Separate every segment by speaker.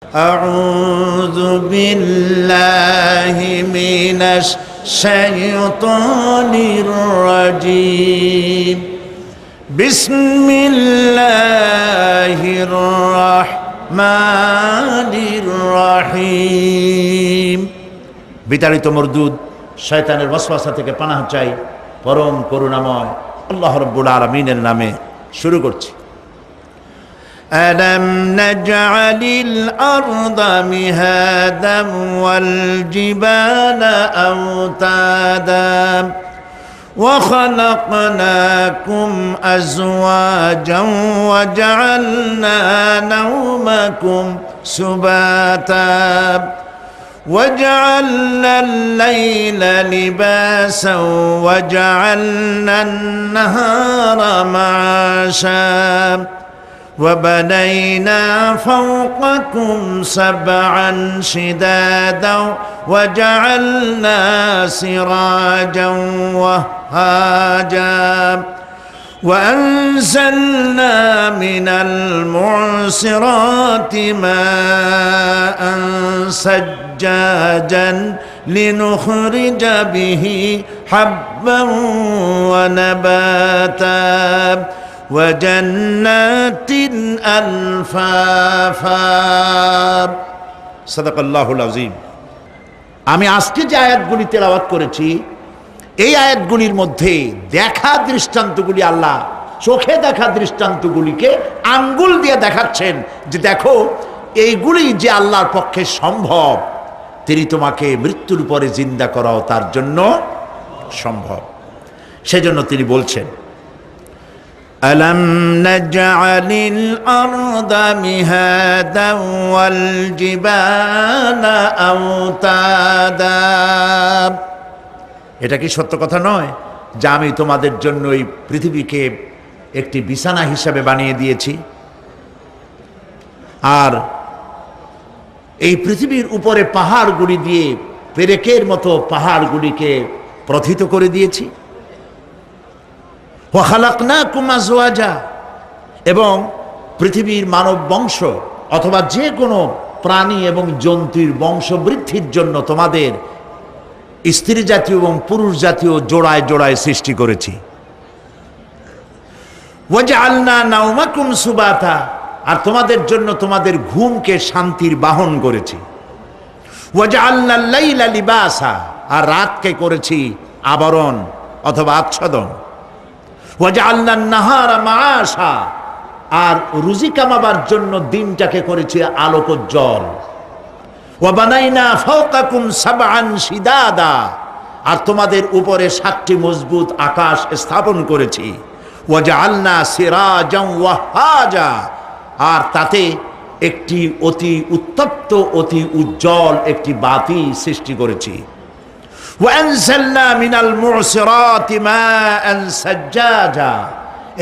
Speaker 1: أعوذ بالله من الشيطان الرجيم بسم الله الرحمن الرحيم বিতাড়িত মরদুদ শয়তানের ওয়াসওয়াসা থেকে পানাহ চাই পরম করুণাময় আল্লাহ রাব্বুল আলামিনের নামে শুরু করছি। ألم نجعل الأرض مهادا والجبال أوتادا وخلقناكم أزواجا وجعلنا نومكم سباتا وجعلنا الليل لباسا وجعلنا النهار معاشا وبنينا فوقكم سبعا شدادا وجعلنا سراجا وهاجا وأنزلنا من المعصرات ماء سجاجا لنخرج به حبا ونباتا وجنات ألفافا সাদাকাল্লাহুল আযীম। আমি আজকে যে আয়াতগুলি তেলাওয়াত করেছি এই আয়াতগুলির মধ্যে দেখা দৃষ্টান্তগুলি আল্লাহ চোখে দেখা দৃষ্টান্তগুলিকে আঙ্গুল দিয়ে দেখাচ্ছেন যে দেখো এইগুলি যে আল্লাহর পক্ষে সম্ভব, তিনি তোমাকে মৃত্যুর পরে জিন্দা করাও তার জন্য সম্ভব। সেজন্য তিনি বলছেন ألم نجعل الأرض مهادا والجبال أوتادا। এটা কি সত্য কথা নয় যে আমি তোমাদের জন্য এই পৃথিবীকে একটি বিছানা হিসাবে বানিয়ে দিয়েছি, আর এই পৃথিবীর উপরে পাহাড়গুলি দিয়ে পেরেকের মতো পাহাড়গুলিকে প্রথিত করে দিয়েছি। ওয়াখালাকনাকুম আজওয়াজা, এবং পৃথিবীর মানব বংশ অথবা যে কোনো প্রাণী এবং জন্তুর বংশ বৃদ্ধির জন্য তোমাদের স্ত্রী জাতীয় এবং পুরুষ জাতীয় জোড়ায় জোড়ায় সৃষ্টি করেছি। ওয়াজআলনা নাওমাকুম সুবাতা, আর তোমাদের জন্য তোমাদের ঘুমকে শান্তির বাহন করেছি। ওয়াজআলনা লাইলা লিবাসা, আর রাতকে করেছি আবরণ অথবা আচ্ছাদন। ওয়াজআলনা নাহারা মাআশা, আর রুজি কামাবার জন্য দিনটাকে করেছি আলোকোজ্জ্বল। ওয়া বানাইনা ফাওকাকুম সাবআন শিদাদা, আর তোমাদের উপরে 7টি মজবুত আকাশ স্থাপন করেছি। ওয়াজআলনা সিরাজান ওয়াহাজা, আর তাতে একটি অতি উত্তপ্ত অতি উজ্জ্বল একটি বাতি সৃষ্টি করেছি। وأنزلنا من المعصرات ماء سجاجا,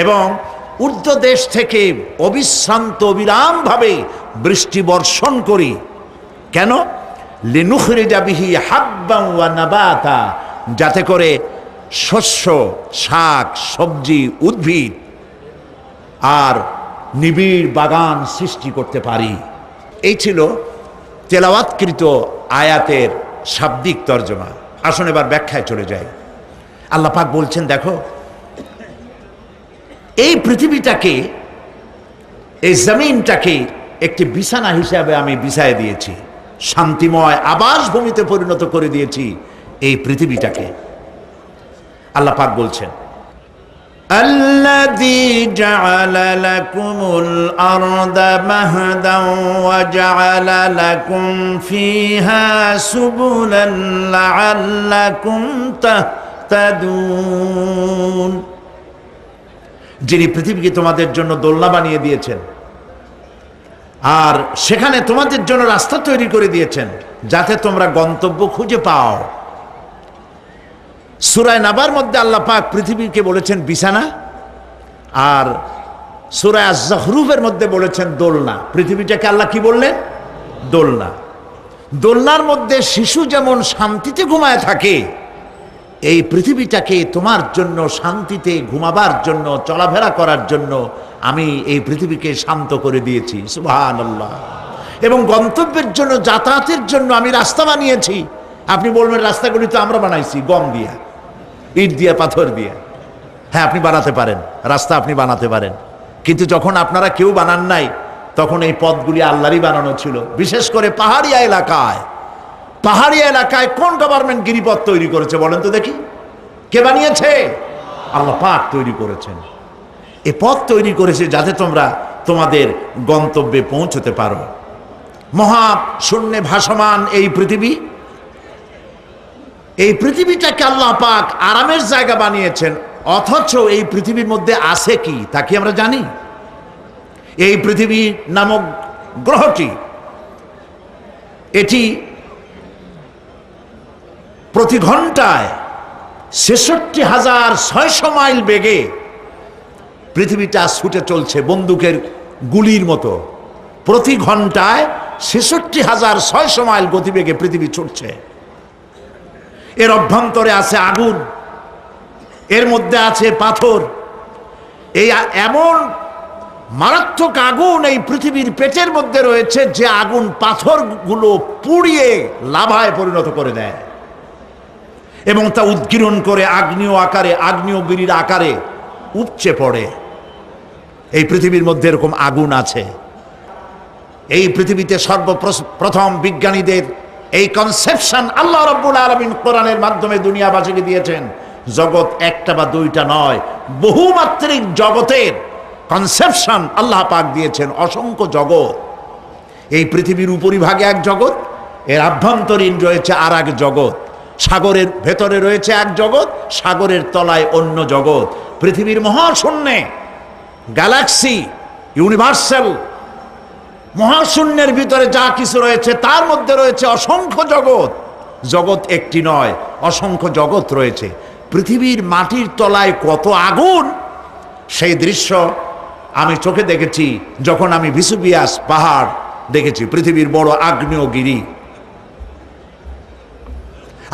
Speaker 1: এবং ঊর্ধ্ব দেশ থেকে অবিশ্রান্ত অবিরামভাবে বৃষ্টি বর্ষণ করি। কেন? লিনুখরিজা বিহি হাব্বান ওয়া নাবাতা, যাতে করে শস্য, শাক, সবজি, উদ্ভিদ আর নিবিড় বাগান সৃষ্টি করতে পারি। এই ছিল তেলাওয়াতকৃত আয়াতের শাব্দিক তর্জমা। আসুন এবার ব্যাখ্যায় চলে যাই। আল্লাহ পাক বলছেন দেখো এই পৃথিবীটাকে, এই জমিনটাকে একটি বিছানা হিসাবে আমি বিছায় দিয়েছি, শান্তিময় আবাসভূমিতে পরিণত করে দিয়েছি এই পৃথিবীটাকে। আল্লাহ পাক বলছেন الذي جعل لكم الأرض مهدا وجعل لكم فيها سبلا لعلكم تهتدون, যিনি পৃথিবীকে তোমাদের জন্য দোলনা বানিয়ে দিয়েছেন আর সেখানে তোমাদের জন্য রাস্তা তৈরি করে দিয়েছেন যাতে তোমরা গন্তব্য খুঁজে পাও। সূরা নাবার মধ্যে আল্লাহ পাক পৃথিবীকে বলেছেন বিছানা, আর সূরা আয-যুখরুফের মধ্যে বলেছেন দোলনা। পৃথিবীটাকে আল্লাহ কি বললেন? দোলনা। দোলনার মধ্যে শিশু যেমন শান্তিতে ঘুমায় থাকে, এই পৃথিবীটাকে তোমার জন্য শান্তিতে ঘুমাবার জন্য, চলাফেরা করার জন্য আমি এই পৃথিবীকে শান্ত করে দিয়েছি। সুবহানাল্লাহ। এবং গন্তব্যের জন্য, যাতায়াতের জন্য আমি রাস্তা বানিয়েছি। আপনি বলবেন রাস্তাগুলি তো আমরা বানাইছি গম দিয়া, ইট দিয়া, পাথর দিয়া। হ্যাঁ, আপনি বানাতে পারেন, রাস্তা আপনি বানাতে পারেন, কিন্তু যখন আপনারা কেউ বানান নাই তখন এই পথগুলি আল্লাহরই বানানো ছিল। বিশেষ করে পাহাড়িয়া এলাকায় কোন গভর্নমেন্ট গিরিপথ তৈরি করেছে বলেন তো দেখি? কে বানিয়েছে? আল্লাহ পাক তৈরি করেছেন। এ পথ তৈরি করেছে যাতে তোমরা তোমাদের গন্তব্যে পৌঁছতে পারো। মহা শূন্যে ভাসমান এই পৃথিবীটাকে আল্লাহ পাক আরামের জায়গা বানিয়েছেন, অথচ এই পৃথিবীর মধ্যে আছে কি তা কি আমরা জানি? এই পৃথিবী নামক গ্রহটি, এটি প্রতি ঘন্টায় ৬৬,৬০০ মাইল বেগে পৃথিবীটা ছুটে চলছে বন্দুকের গুলির মতো। প্রতি ঘন্টায় ৬৬,৬০০ মাইল গতিবেগে পৃথিবী ছুটছে। এর অভ্যন্তরে আছে আগুন, এর মধ্যে আছে পাথর। এই এমন মারাত্মক আগুন এই পৃথিবীর পেটের মধ্যে রয়েছে যে আগুন পাথরগুলো পুড়িয়ে লাভায় পরিণত করে দেয় এবং তা উদ্গীরণ করে আগ্নেয়গিরির আকারে উপচে পড়ে। এই পৃথিবীর মধ্যে এরকম আগুন আছে। এই পৃথিবীতে সর্বপ্রথম বিজ্ঞানীদের এই কনসেপশন আল্লাহ রাব্বুল আলামিন কোরআনের মাধ্যমে দুনিয়াবাসীকে দিয়েছেন। জগৎ একটা বা দুইটা নয়, বহুমাত্রিক জগতের কনসেপশন আল্লাহ পাক দিয়েছেন, অসংখ্য জগৎ। এই পৃথিবীর উপরিভাগে এক জগৎ, এর আভ্যন্তরীণ রয়েছে আর এক জগৎ, সাগরের ভেতরে রয়েছে এক জগৎ, সাগরের তলায় অন্য জগৎ। পৃথিবীর মহাশূন্যে গ্যালাক্সি, ইউনিভার্সাল মহাশূন্যের ভিতরে যা কিছু রয়েছে তার মধ্যে রয়েছে অসংখ্য জগৎ। জগৎ একটি নয়, অসংখ্য জগৎ রয়েছে। পৃথিবীর মাটির তলায় কত আগুন, সেই দৃশ্য আমি চোখে দেখেছি যখন আমি ভেসুভিয়াস পাহাড় দেখেছি, পৃথিবীর বড় আগ্নেয়গিরি।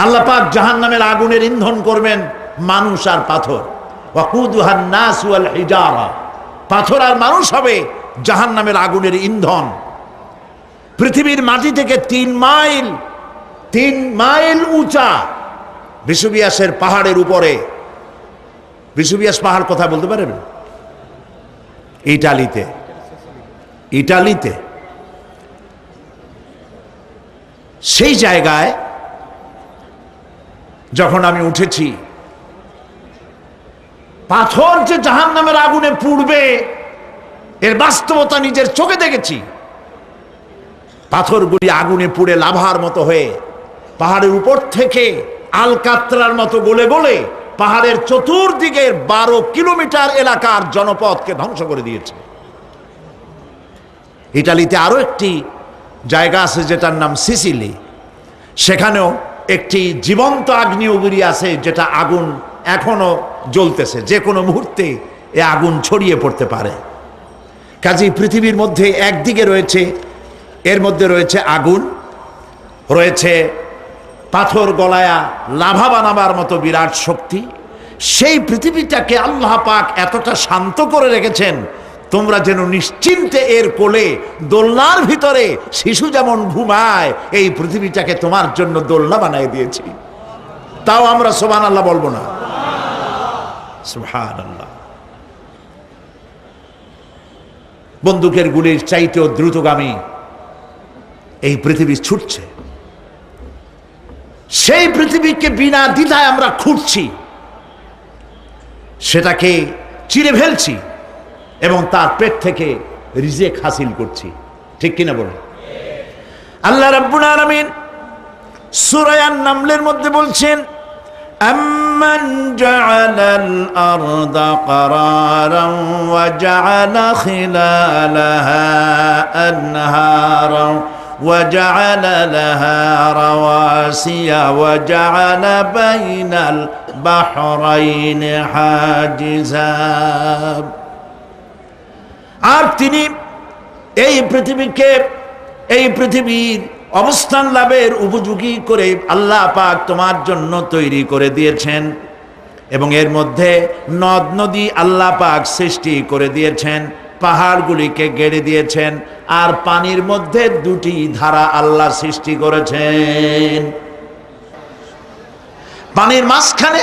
Speaker 1: আল্লাহ পাক জাহান্নামের আগুনের ইন্ধন করবেন মানুষ আর পাথর। ওয়াকুদুহান নাস ওয়াল হিজারা, পাথর আর মানুষ হবে জাহান্নামের আগুনের ইন্ধন। পৃথিবীর মাটি থেকে ৩ মাইল উঁচা ভেসুভিয়াসের পাহাড়ের উপরে, ভেসুভিয়াস পাহাড় কথা বলতে পারেন? ইটালিতে সেই জায়গায় যখন আমি উঠেছি, পাথর যে জাহান্নামের আগুনে পুড়বে এর বাস্তবতা নিজের চোখে দেখেছি। পাথরগুলি আগুনে পুড়ে লাভার মতো হয়ে পাহাড়ের উপর থেকে আলকাতরার মতো গলে গলে পাহাড়ের চতুর্দিকের 12 কিলোমিটার এলাকার জনপদকে ধ্বংস করে দিয়েছে। ইটালিতে আরো একটি জায়গা আছে যেটার নাম সিসিলি, সেখানেও একটি জীবন্ত আগ্নেয়গিরি আছে যেটা আগুন এখনো জ্বলতেছে, যে কোনো মুহূর্তে এ আগুন ছড়িয়ে পড়তে পারে। কাজেই পৃথিবীর মধ্যে একদিকে রয়েছে, এর মধ্যে রয়েছে আগুন, রয়েছে পাথর গলায়া লাভা বানাবার মতো বিরাট শক্তি। সেই পৃথিবীটাকে আল্লাহ পাক এতটা শান্ত করে রেখেছেন তোমরা যেন নিশ্চিন্তে এর কোলে দোলনার ভিতরে শিশু যেমন ঘুমায়, এই পৃথিবীটাকে তোমার জন্য দোলনা বানিয়ে দিয়েছি। তাও আমরা সুবহানাল্লাহ বলবো না? সুবহানাল্লাহ। বন্দুকের গুলির চাইতেও দ্রুতগামী এই পৃথিবী ছুটছে। সেই পৃথিবীকে বিনা দ্বিধায় আমরা খুঁজছি, সেটাকে চিরে ফেলছি এবং তার পেট থেকে রিজেক হাসিল করছি। ঠিক কিনা বলুন? আল্লাহ রাব্বুল আলামিন সূরা আন-নামলের মধ্যে বলছেন, আম্মান জাআলাল আরদা ক্বারারান ওয়া জাআলা খিলালাহা আনহারান وجعل لها رواسي وجعل بين البحرين حاجزا। আর তিনি এই পৃথিবীর অবস্থান লাভের উপযোগী করে আল্লাহ পাক তোমার জন্য তৈরি করে দিয়েছেন এবং এর মধ্যে নদ নদী আল্লাহ পাক সৃষ্টি করে দিয়েছেন, পাহাড়গুলিকে গেড়ে দিয়েছেন, আর পানির মধ্যে দুটি ধারা আল্লাহ সৃষ্টি করেছেন। পানির মাঝখানে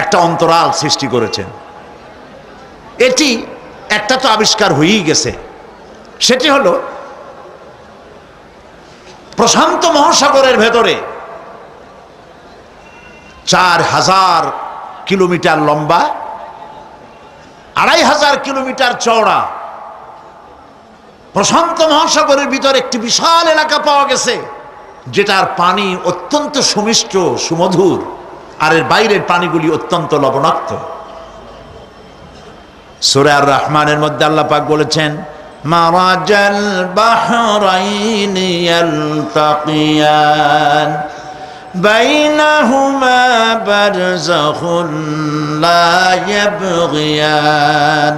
Speaker 1: একটা অন্তরাল সৃষ্টি করেছেন। এটি একটা তো আবিষ্কার হয়েই গেছে, সেটি হলো প্রশান্ত মহাসাগরের ভেতরে 4000 কিলোমিটার লম্বা, 2500 কিলোমিটার চওড়া প্রশান্ত মহাসাগরের ভিতরে একটি বিশাল এলাকা পাওয়া গেছে, যেটার পানি অত্যন্ত সুমিষ্ট সুমধুর, আর এর বাইরের পানিগুলি অত্যন্ত লবণাক্ত। সূরা আর রহমানের মধ্যে আল্লাহ পাক বলেছেন, মারাজাল বাহরাইনি ইয়ালতাকিয়ান বাইনাহুমা বারযাখুন লা ইয়াবগিয়ান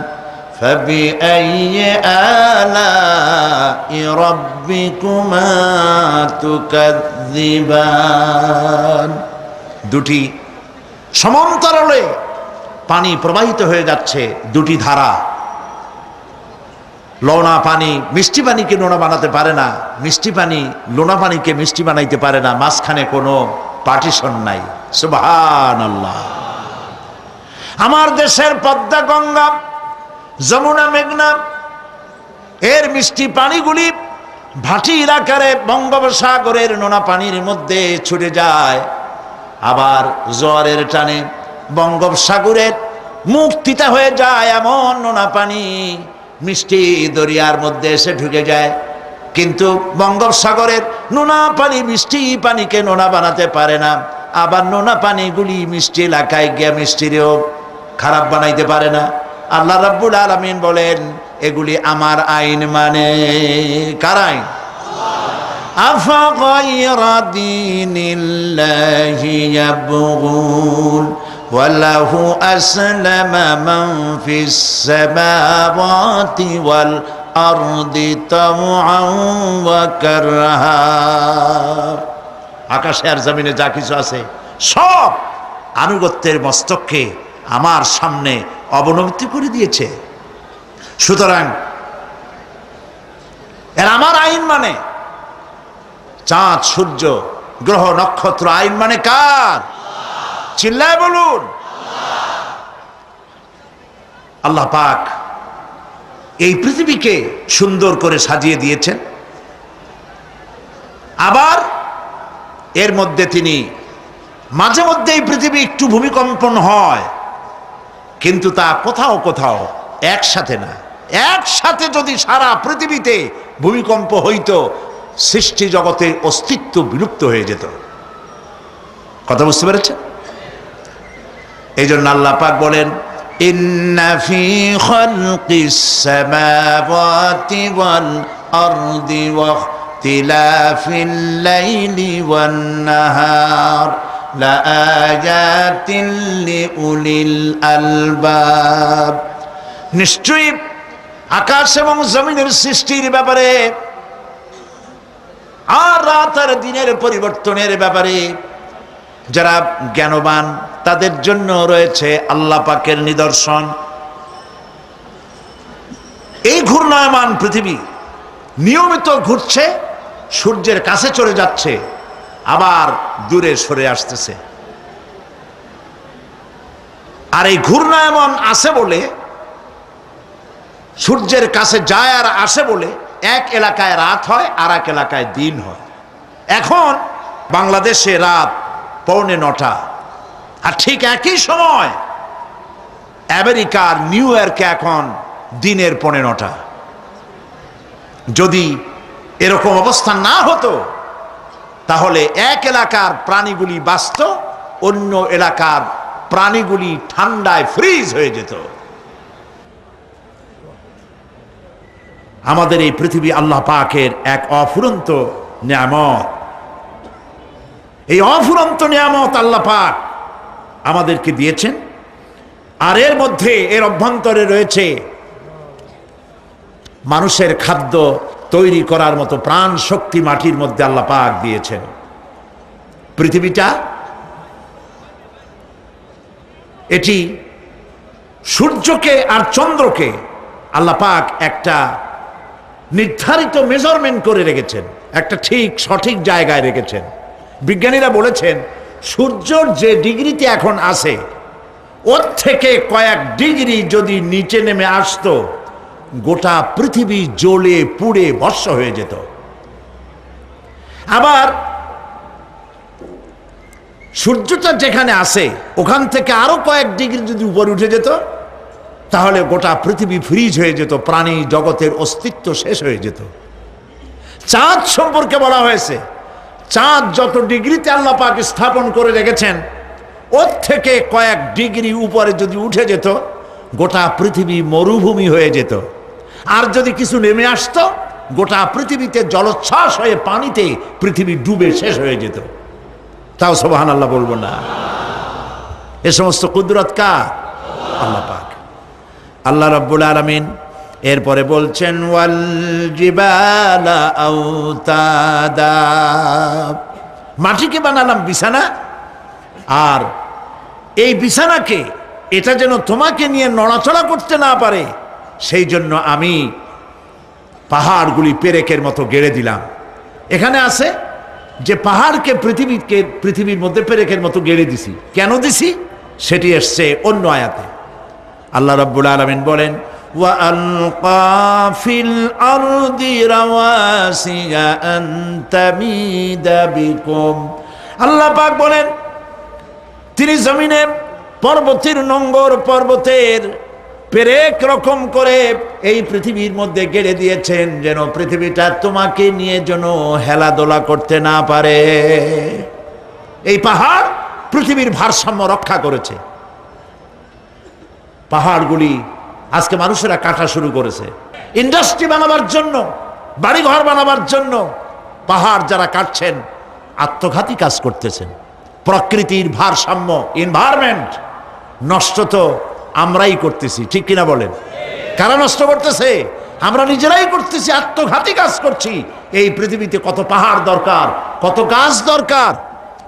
Speaker 1: ফাবিআইয়ি আলাই রাব্বিকুমা তুকাযযিবান। দুটি সমান্তরালে পানি প্রবাহিত হয়ে যাচ্ছে, দুটি ধারা। লোনা পানি মিষ্টি পানিকে লোনা বানাতে পারে না, মিষ্টি পানি লোনা পানিকে মিষ্টি বানাইতে পারে না, মাঝখানে কোনো পার্টিশন নাই। সুবহানাল্লাহ। আমার দেশের পদ্মা, গঙ্গা, যমুনা, মেঘনা এর মিষ্টি পানিগুলি ভাটি এলাকারে বঙ্গোপসাগরের নোনা পানির মধ্যে ছুটে যায়, আবার জোয়ারের টানে বঙ্গোপসাগরের মুখ তিতা হয়ে যায়। এমন নোনা পানি মিষ্টি দরিয়ার মধ্যে এসে ঢুকে যায়, কিন্তু বঙ্গোপসাগরের নোনা পানি মিষ্টি পানিকে নোনা বানাতে পারে না। আবার নোনা পানিগুলি মিষ্টি এলাকায় গিয়ে মিষ্টিরেও খারাপ বানাইতে পারে না। আল্লাহ রাব্বুল আলামিন বলেন, এগুলি আমার আইন। মানে কার আইন? আফাগায়রা দীনিল্লাহি ইয়াবগুন ওয়ালাহু আসলামা মান ফিস সামাওয়াতি ওয়াল আরদি তাওআন ওয়া কারহা। আকাশে আর জমিনে যা কিছু আছে সব আনুগত্যের মস্তককে আমার সামনে অবনতি করে দিয়েছে। সুতরাং এর আমার আইন মানে, চাঁদ, সূর্য, গ্রহ, নক্ষত্র আইন মানে কার? চিল্লায় বলুন। আল্লাহ পাক এই পৃথিবীকে সুন্দর করে সাজিয়ে দিয়েছেন, আবার এর মধ্যে তিনি মাঝে মধ্যে এই পৃথিবী একটু ভূমিকম্পন হয়, কিন্তু তা কোথাও কোথাও একসাথে না। একসাথে যদি সারা পৃথিবীতে ভূমিকম্প হইতো, সৃষ্টি জগতে অস্তিত্ব বিলুপ্ত হয়ে যেত। কথা বুঝতে পেরেছেন? এই জন্য আল্লাহ পাক বলেন, ইন্না ফি খালকিস সামাওয়াতি ওয়াল আরদি ওয়া ইখতিলাফিল লাইলি ওয়ান নাহার লাআয়াতিন লিউলিল আলবাব। নিশ্চয়ই আকাশ এবং জমিনের সৃষ্টির ব্যাপারে আর রাত আর দিনের পরিবর্তনের ব্যাপারে যারা জ্ঞানবান তাদের জন্য রয়েছে আল্লাহ পাকের নিদর্শন। এই ঘূর্ণায়মান পৃথিবী নিয়মিত ঘুরছে, সূর্যের কাছে চলে যাচ্ছে, আবার দূরে সরে আসতেছে। আর এই ঘূর্ণায়মান আসে বলে, সূর্যের কাছে যায় আর আসে বলে এক এলাকায় রাত হয় আর এক এলাকায় দিন হয়। এখন বাংলাদেশে রাত 8:45, আর ঠিক একই সময় আমেরিকার নিউ ইয়র্কে এখন দিনের 9:15। যদি এরকম অবস্থা না হতো, তাহলে এক এলাকার প্রাণীগুলি বাঁচত, অন্য এলাকার প্রাণীগুলি ঠান্ডায় ফ্রিজ হয়ে যেত। আমাদের এই পৃথিবী আল্লাহ পাকের এক অফুরন্ত নিয়ামত। এই অফুরন্ত নিয়ামত আল্লাহ পাক আমাদেরকে দিয়েছেন, আর এর মধ্যে এর অভ্যন্তরে রয়েছে মানুষের খাদ্য তৈরি করার মতো প্রাণ শক্তি মাটির মধ্যে আল্লাহ পাক দিয়েছেন। পৃথিবীটা এটি সূর্যকে আর চন্দ্রকে আল্লাহ পাক একটা নির্ধারিত মেজারমেন্ট করে রেখেছেন, একটা ঠিক সঠিক জায়গায় রেখেছেন। বিজ্ঞানীরা বলেছেন সূর্যর যে ডিগ্রিতে এখন আছে ওর থেকে কয়েক ডিগ্রি যদি নিচে নেমে আসতো, গোটা পৃথিবী জ্বলে পুড়ে ভস্ম হয়ে যেত। আবার সূর্যটা যেখানে আছে ওখান থেকে আরো কয়েক ডিগ্রি যদি উপরে উঠে যেত, তাহলে গোটা পৃথিবী ফ্রিজ হয়ে যেত, প্রাণী জগতের অস্তিত্ব শেষ হয়ে যেত। চাঁদ সম্পর্কে বলা হয়েছে চাঁদ যত ডিগ্রিতে আল্লাহ পাক স্থাপন করে রেখেছেন ওর থেকে কয়েক ডিগ্রি উপরে যদি উঠে যেত, গোটা পৃথিবী মরুভূমি হয়ে যেত। আর যদি কিছু নেমে আসতো, গোটা পৃথিবীতে জলোচ্ছ্বাস হয়ে পানিতে পৃথিবী ডুবে শেষ হয়ে যেত। তাও সুবহানাল্লাহ বলবো না? এ সমস্ত কুদরত কার? আল্লাহ পাক। আল্লাহ রাব্বুল আলামিন এরপরে বলছেন ওয়াল জিবালা আওতাদা, মাটিকে বানালাম বিছানা, আর এই বিছানাকে এটা যেন তোমাকে নিয়ে নড়াচড়া করতে না পারে সেই জন্য আমি পাহাড়গুলি পেরেকের মতো গেড়ে দিলাম। এখানে আছে যে পাহাড়কে পৃথিবীর মধ্যে পেরেকের মতো গেড়ে দিছি। কেন দিছি সেটি এসছে অন্য আয়াতে। আল্লাহ রাব্বুল আলামিন বলেন ওয়া আলকা ফিল আরদি রাওয়াসিয়া আন তামিদা বিকুম, আল্লাহ পাক বলেন তিনি জমিনে পর্বতের নোঙ্গর পর্বতের পেরেক রকম করে এই পৃথিবীর মধ্যে গেড়ে দিয়েছেন যেন পৃথিবীটা তোমাকে নিয়ে যেন হেলাদোলা করতে না পারে। এই পাহাড় পৃথিবীর ভারসাম্য রক্ষা করেছে। পাহাড়গুলি আজকে মানুষেরা কাটা শুরু করেছে ইন্ডাস্ট্রি বানাবার জন্য, বাড়িঘর বানাবার জন্য। পাহাড় যারা কাটছেন আত্মঘাতী কাজ করতেছেন। প্রকৃতির ভারসাম্য, এনভায়রনমেন্ট নষ্ট তো আমরাই করতেছি, ঠিক কিনা বলেন? কারা নষ্ট করতেছে? আমরা নিজেরাই করতেছি, আত্মঘাতী কাজ করছি। এই পৃথিবীতে কত পাহাড় দরকার, কত গাছ দরকার,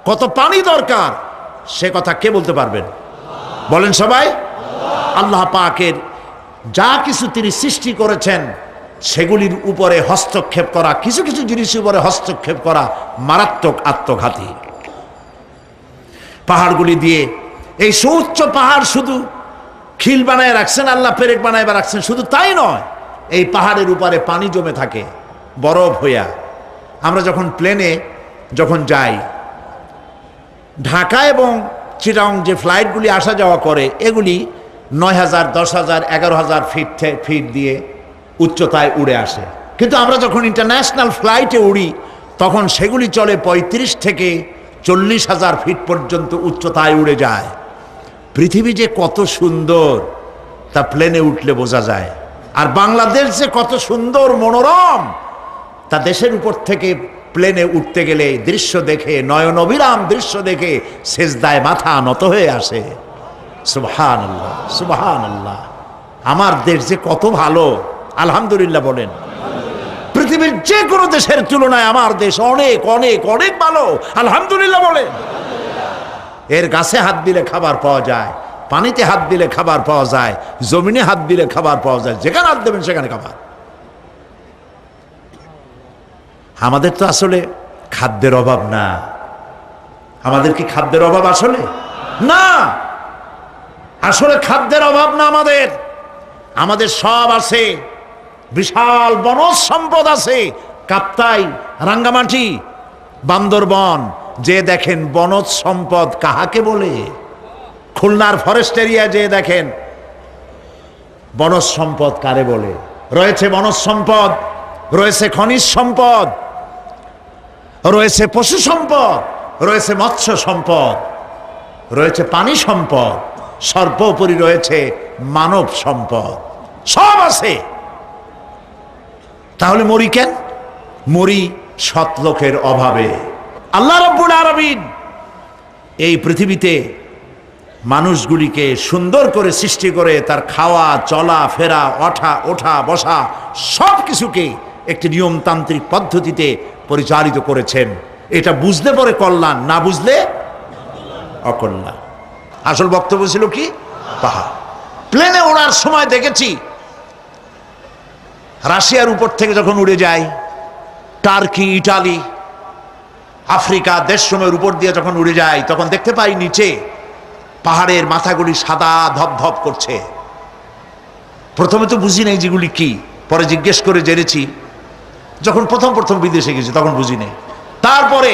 Speaker 1: কত পানি দরকার, সে কথা কে বলতে পারবেন? বলেন সবাই। আল্লাহ পাকের যা কিছু তিনি সৃষ্টি করেছেন সেগুলির উপরে হস্তক্ষেপ করা, কিছু কিছু জিনিসের উপরে হস্তক্ষেপ করা মারাত্মক আত্মঘাতী। পাহাড়গুলি দিয়ে এই সুউচ্চ পাহাড় শুধু খিল বানায় রাখছেন আল্লাহ, পেরেক বানায় রাখছেন, শুধু তাই নয়, এই পাহাড়ের উপরে পানি জমে থাকে বরফ হইয়া। আমরা যখন প্লেনে যখন যাই, ঢাকা এবং চিটাং যে ফ্লাইটগুলি আসা যাওয়া করে এগুলি 9,000, 10,000, 11,000 ফিট দিয়ে উচ্চতায় উড়ে আসে। কিন্তু আমরা যখন ইন্টারন্যাশনাল ফ্লাইটে উড়ি তখন সেগুলি চলে 35 থেকে 40,000 ফিট পর্যন্ত উচ্চতায় উড়ে যায়। পৃথিবী যে কত সুন্দর তা প্লেনে উঠলে বোঝা যায়। আর বাংলাদেশ যে কত সুন্দর মনোরম তা দেশের উপর থেকে প্লেনে উঠতে গেলে দৃশ্য দেখে, নয়ন অবিরাম দৃশ্য দেখে সেজদায় মাথা নত হয়ে আসে। সুবহানাল্লাহ, সুবহানাল্লাহ। আমার দেশ যে কত ভালো, আলহামদুলিল্লাহ বলেন। পৃথিবীর যে কোনো দেশের তুলনায় আমার দেশ অনেক অনেক অনেক ভালো, আলহামদুলিল্লাহ বলেন। এর গাছে হাত দিলে খাবার পাওয়া যায়, পানিতে হাত দিলে খাবার পাওয়া যায়, জমিনে হাত দিলে খাবার পাওয়া যায়, যেখানে হাত দেবেন সেখানে খাবার। আমাদের তো আসলে খাদ্যের অভাব না। আমাদের কি খাদ্যের অভাব আসলে? না, আসলে খাদ্যের অভাব না। আমাদের সব আছে, বিশাল বনজ সম্পদ আছে। কাপ্তাই, রাঙ্গামাটি, বান্দরবন যে দেখেন বনজ সম্পদ কাহাকে বলে। খুলনার ফরেস্ট এরিয়া যে দেখেন বনজ সম্পদ কারে বলে। রয়েছে বনজ সম্পদ, রয়েছে খনিজ সম্পদ, রয়েছে পশু সম্পদ, রয়েছে মৎস্য সম্পদ, রয়েছে পানি সম্পদ, সর্বোপরি রয়েছে মানব সম্পদ। সব আছে। তাহলে মরি কেন? মরি সৎ লোকের অভাবে। আল্লাহ রাব্বুল আলামিন এই পৃথিবীতে মানুষগুলিকে সুন্দর করে সৃষ্টি করে তার খাওয়া, চলা, ফেরা, ওঠা বসা সব কিছুকে একটি নিয়মতান্ত্রিক পদ্ধতিতে পরিচালিত করেছেন। এটা বুঝলে পরে কল্যাণ, না বুঝলে অকল্যাণ। আসল বক্তব্য ছিল কি? পাহাড়। প্লেনে ওড়ার সময় দেখেছি রাশিয়ার উপর থেকে যখন উড়ে যায়, টার্কি, ইটালি, আফ্রিকা দেশসমূহের উপর দিয়ে যখন উড়ে যায়, তখন দেখতে পাই নিচে পাহাড়ের মাথাগুলি সাদা ধপধপ করছে। প্রথমে তো বুঝি নাই যেগুলি কি, পরে জিজ্ঞেস করে জেনেছি। যখন প্রথম বিদেশে গেছি তখন বুঝি নাই, তারপরে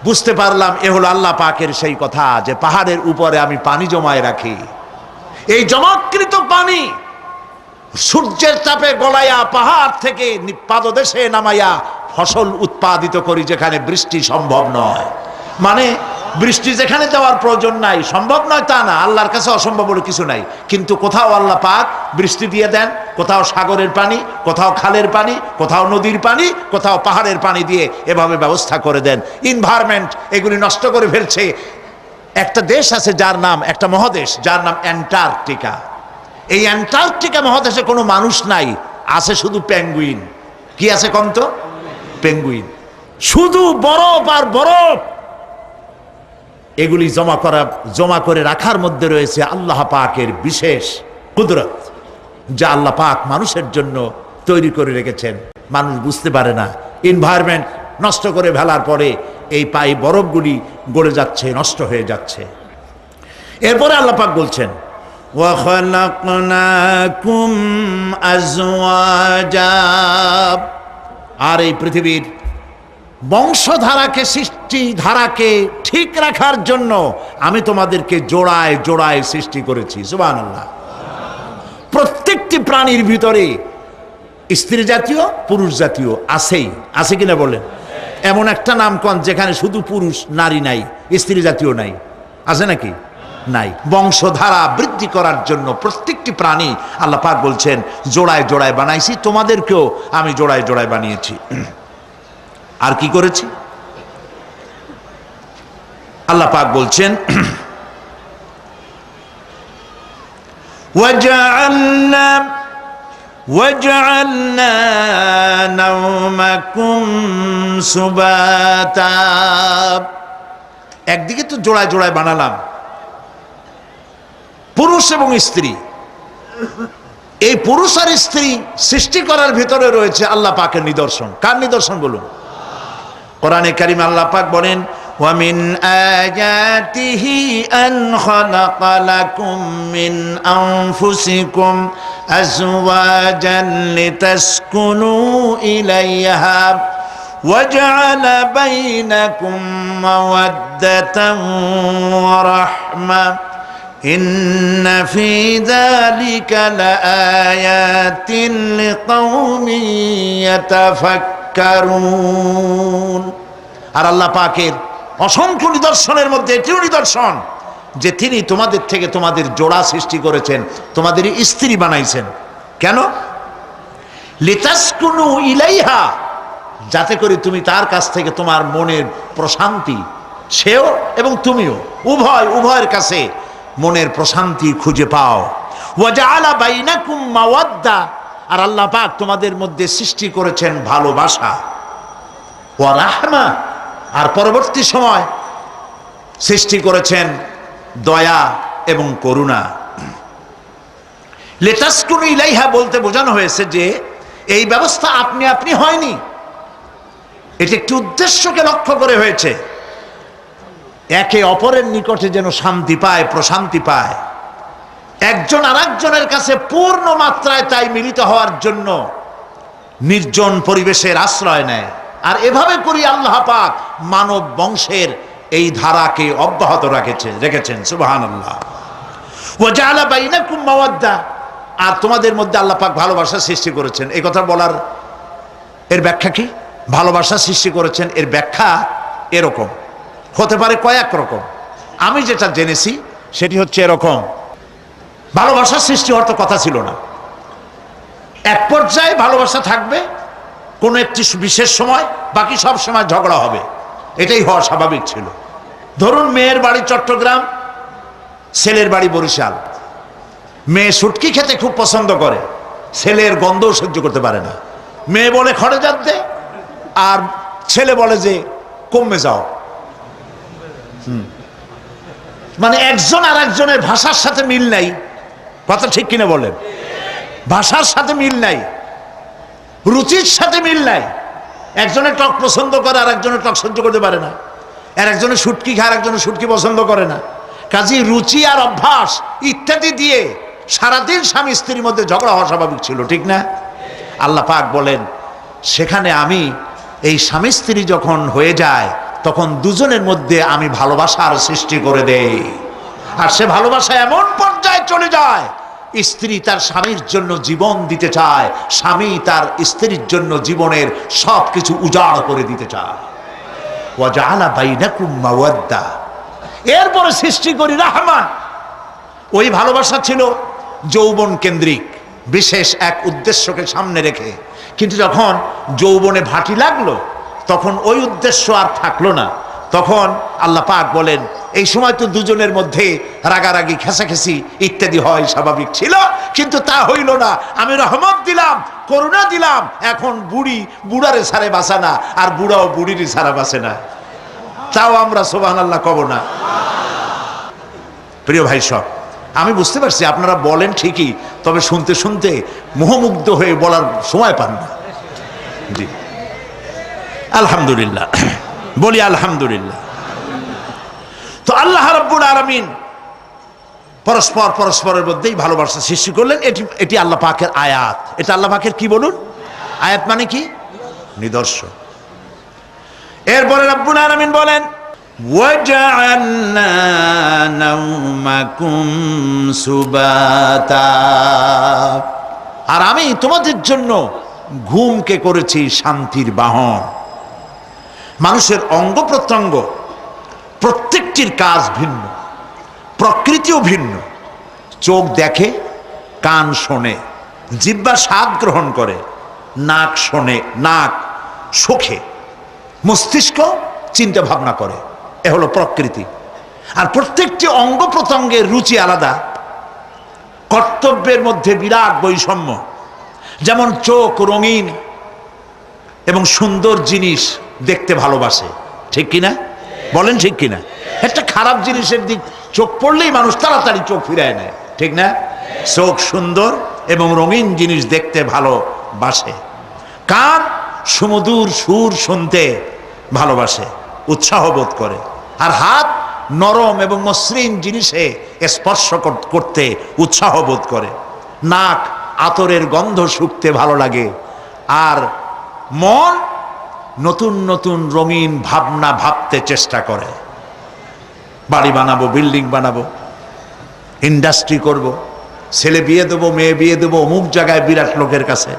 Speaker 1: বুঝতে পারলাম এ হলো আল্লাহ পাকের সেই কথা যে পাহাড়ের উপরে আমি পানি জমায় রাখি। এই জমাকৃত পানি সূর্যের তাপে গলাইয়া পাহাড় থেকে পাদদেশে নামাইয়া ফসল উৎপাদিত করি, যেখানে বৃষ্টি সম্ভব নয়। মানে বৃষ্টি যেখানে যাওয়ার প্রয়োজন নাই, সম্ভব নয় তা না, আল্লাহর কাছে অসম্ভব বলে কিছু নাই। কিন্তু কোথাও আল্লাহ পাক বৃষ্টি দিয়ে দেন, কোথাও সাগরের পানি, কোথাও খালের পানি, কোথাও নদীর পানি, কোথাও পাহাড়ের পানি দিয়ে এভাবে ব্যবস্থা করে দেন। এনভায়রনমেন্ট এগুলি নষ্ট করে ফেলছে। একটা দেশ আছে যার নাম, একটা মহাদেশ যার নাম অ্যান্টার্কটিকা। এই অ্যান্টার্কটিকা মহাদেশে কোনো মানুষ নাই, আছে শুধু পেঙ্গুইন। কি আছে কম তো? পেঙ্গুইন। শুধু বরফ আর বরফ। এগুলি জমা করে রাখার মধ্যে রয়েছে আল্লাহ পাকের বিশেষ কুদরত, যা আল্লাহ পাক মানুষের জন্য তৈরি করে রেখেছেন। মানুষ বুঝতে পারে না। এনভায়রনমেন্ট নষ্ট করে ফেলার পরে এই বরফগুলি গলে যাচ্ছে, নষ্ট হয়ে যাচ্ছে। এরপরে আল্লাহ পাক বলছেন, وَخَلَقْنَاكُمْ أَزْوَاجًا, আর এই পৃথিবীর বংশধারাকে, সৃষ্টি ধারাকে ঠিক রাখার জন্য আমি তোমাদেরকে জোড়ায় জোড়ায় সৃষ্টি করেছি। সুবহানাল্লাহ। প্রত্যেকটি প্রাণীর ভিতরে স্ত্রী জাতীয়, পুরুষ জাতীয় আছেই, আছে কিনা বলেন? এমন একটা নামকন যেখানে শুধু পুরুষ, নারী নাই, স্ত্রী জাতীয় নাই, আছে নাকি? নাই। বংশধারা বৃদ্ধি করার জন্য প্রত্যেকটি প্রাণী আল্লাহ পাক বলছেন জোড়ায় জোড়ায় বানাইছি, তোমাদেরকেও আমি জোড়ায় জোড়ায় বানিয়েছি। আর কি করেছি? আল্লাহ পাক বলছেন, وَجَعَلْنَا نَوْمَكُمْ سُبَاتًا, একদিকে তো জোড়ায় জোড়ায় বানালাম পুরুষ এবং স্ত্রী। এই পুরুষ আর স্ত্রী সৃষ্টি করার ভিতরে রয়েছে আল্লাহ পাকের নিদর্শন। কার নিদর্শন বলুন? কোরআনে কারিমে আল্লাহ পাক বলেন, وَمِنْ آيَاتِهِ أَنْ خَلَقَ لَكُم مِّنْ أَنفُسِكُمْ أَزْوَاجًا لِتَسْكُنُوا إِلَيْهَا وَجَعَلَ بَيْنَكُم مَّوَدَّةً وَرَحْمَةً إِنَّ فِي ذَلِكَ لَآيَاتٍ لِقَوْمٍ يَتَفَكَّرُونَ। আর আল্লাহ পাকের অসংখ্য নিদর্শনের মধ্যে এটিও নিদর্শন যে তিনি তোমাদের থেকে তোমাদের জোড়া সৃষ্টি করেছেন, তোমাদের স্ত্রী বানাইছেন। কেন? লিতাসকুনু ইলাইহা, যাতে করে তুমি তার কাছ থেকে তোমার মনের প্রশান্তি, সেও এবং তুমিও উভয়ের কাছে মনের প্রশান্তি খুঁজে পাও। ওয়াজআলা বাইনাকুম মাওয়াদ্দা, আর আল্লাহ পাক তোমাদের মধ্যে সৃষ্টি করেছেন ভালোবাসা। ওয়া রাহমা, আর পরবর্তী সময় সৃষ্টি করেছেন দয়া এবং করুণা। লিতাসকুনু ইলাইহা বলতে বোঝানো হয়েছে যে এই ব্যবস্থা আপনি আপনি হয়নি, এটি একটি উদ্দেশ্যকে লক্ষ্য করে হয়েছে। একে অপরের নিকটে যেন শান্তি পায়, প্রশান্তি পায়, একজন আরেকজনের কাছে পূর্ণ মাত্রায় তাই মিলিত হওয়ার জন্য নির্জন পরিবেশের আশ্রয় নেয়। আর এভাবে করি আল্লাহ পাক মানব বংশের এই ধারাকে অব্যাহত রেখেছেন। সুবহানাল্লাহ। ওয়া জাআলা বাইনাকুম মাওয়াদ্দা, আর তোমাদের মধ্যে আল্লাহ পাক ভালোবাসা সৃষ্টি করেছেন। এই কথা বলার এর ব্যাখ্যা কি? ভালোবাসা সৃষ্টি করেছেন এর ব্যাখ্যা এরকম হতে পারে, কয়েক রকম। আমি যেটা জেনেছি সেটি হচ্ছে এরকম, ভালোবাসা সৃষ্টি হওয়ার তো কথা ছিল না। এক পর্যায়ে ভালোবাসা থাকবে কোনো একটি বিশেষ সময়, বাকি সব সময় ঝগড়া হবে, এটাই হওয়া স্বাভাবিক ছিল। ধরুন মেয়ের বাড়ি চট্টগ্রাম, ছেলের বাড়ি বরিশাল। মেয়ে শুটকি খেতে খুব পছন্দ করে, ছেলের গন্ধও সহ্য করতে পারে না। মেয়ে বলে খড়ে যাত দে, আর ছেলে বলে যে কমে যাও। মানে একজন আর একজনের ভাষার সাথে মিল নাই। কথা ঠিক কিনা বলেন? ভাষার সাথে মিল নাই। রুচির সাথে মিল নাই। একজনের টক পছন্দ করে আর একজনের টক সহ্য করতে পারে না, আর একজনের শুটকি খায় আর একজনের শুটকি পছন্দ করে না। কাজেই রুচি আর অভ্যাস ইত্যাদি দিয়ে সারাদিন স্বামী স্ত্রীর মধ্যে ঝগড়া হওয়া স্বাভাবিক ছিল, ঠিক না? আল্লাহ পাক বলেন সেখানে আমি এই স্বামী স্ত্রী যখন হয়ে যায় তখন দুজনের মধ্যে আমি ভালোবাসার সৃষ্টি করে দেই। আর সে ভালোবাসা এমন পর্যায়ে চলে যায়, স্ত্রী তার স্বামীর জন্য জীবন দিতে চায়, স্বামী তার স্ত্রীর জন্য জীবনের সব কিছু উজাড় করে দিতে চায়। ওয়াজআলা বাইনাকুম মাওয়াদ্দা, এরপরে সৃষ্টি করি রাহমা। ওই ভালোবাসা ছিল যৌবন কেন্দ্রিক, বিশেষ এক উদ্দেশ্যকে সামনে রেখে। কিন্তু যখন যৌবনে ভাটি লাগলো তখন ওই উদ্দেশ্য আর থাকলো না। তখন আল্লাহ পাক বলেন এই সময় তো দুজনের মধ্যে রাগারাগি খেসাখেসি ইত্যাদি হয়, স্বাভাবিক ছিল, কিন্তু তা হইল না। আমি রহমত দিলাম, করুণা দিলাম, এখন বুড়ি বুড়ারে ছাড়ে বাঁচে না, আর বুড়াও বুড়িরই ছাড়া বাঁচে না। তাও আমরা সুবহানাল্লাহ কব না? প্রিয় ভাই সব, আমি বুঝতে পারছি আপনারা বলেন ঠিকই, তবে শুনতে শুনতে মোহমুগ্ধ হয়ে বলার সময় পান না। জি আলহামদুলিল্লাহ, বলি আলহামদুলিল্লাহ। তো আল্লাহ রাব্বুল আলামিন পরস্পর পরস্পরের মধ্যেই ভালোবাসা সৃষ্টি করলেন। এটি আল্লাহ পাকের আয়াত। এটা আল্লাহ পাকের কি বলুন? আয়াত মানে কি? নিদর্শন। এরপরে রাব্বুল আলামিন বলেন ওয়াজআলনা নাওমাকুম সুবাতা, আর আমি তোমাদের জন্য ঘুমকে করেছি শান্তির বাহন। মানুষের অঙ্গ প্রত্যঙ্গ প্রত্যেকটির কাজ ভিন্ন, প্রকৃতিও ভিন্ন। চোখ দেখে, কান শোনে, জিহ্বা স্বাদ গ্রহণ করে, নাক শোনে, নাক শোখে, মস্তিষ্ক চিন্তা ভাবনা করে। এ হলো প্রকৃতি। আর প্রত্যেকটি অঙ্গ প্রত্যঙ্গের রুচি আলাদা, কর্তব্যের মধ্যে বিরাট বৈষম্য। যেমন চোখ রঙিন এবং সুন্দর জিনিস দেখতে ভালোবাসে, ঠিক কিনা? বলেন ঠিক কিনা? একটা খারাপ জিনিসের দিক চোখ পড়লেই মানুষ তাড়াতাড়ি চোখ ফিরায় নেয়, ঠিক না? চোখ সুন্দর এবং রঙিন জিনিস দেখতে ভালোবাসে। কান সুমধুর সুর শুনতে ভালোবাসে, উৎসাহ বোধ করে। আর হাত নরম এবং মসৃণ জিনিসে স্পর্শ করতে উৎসাহ বোধ করে। নাক আতরের গন্ধ শুঁকতে ভালো লাগে। আর মন নতুন নতুন রঙিন ভাবনা ভাবতে চেষ্টা করে। বাড়ি বানাবো, বিল্ডিং বানাবো, ইন্ডাস্ট্রি করব, ছেলে বিয়ে দেবো, মেয়ে বিয়ে দেবো অমুক জায়গায় বিরাট লোকের কাছে।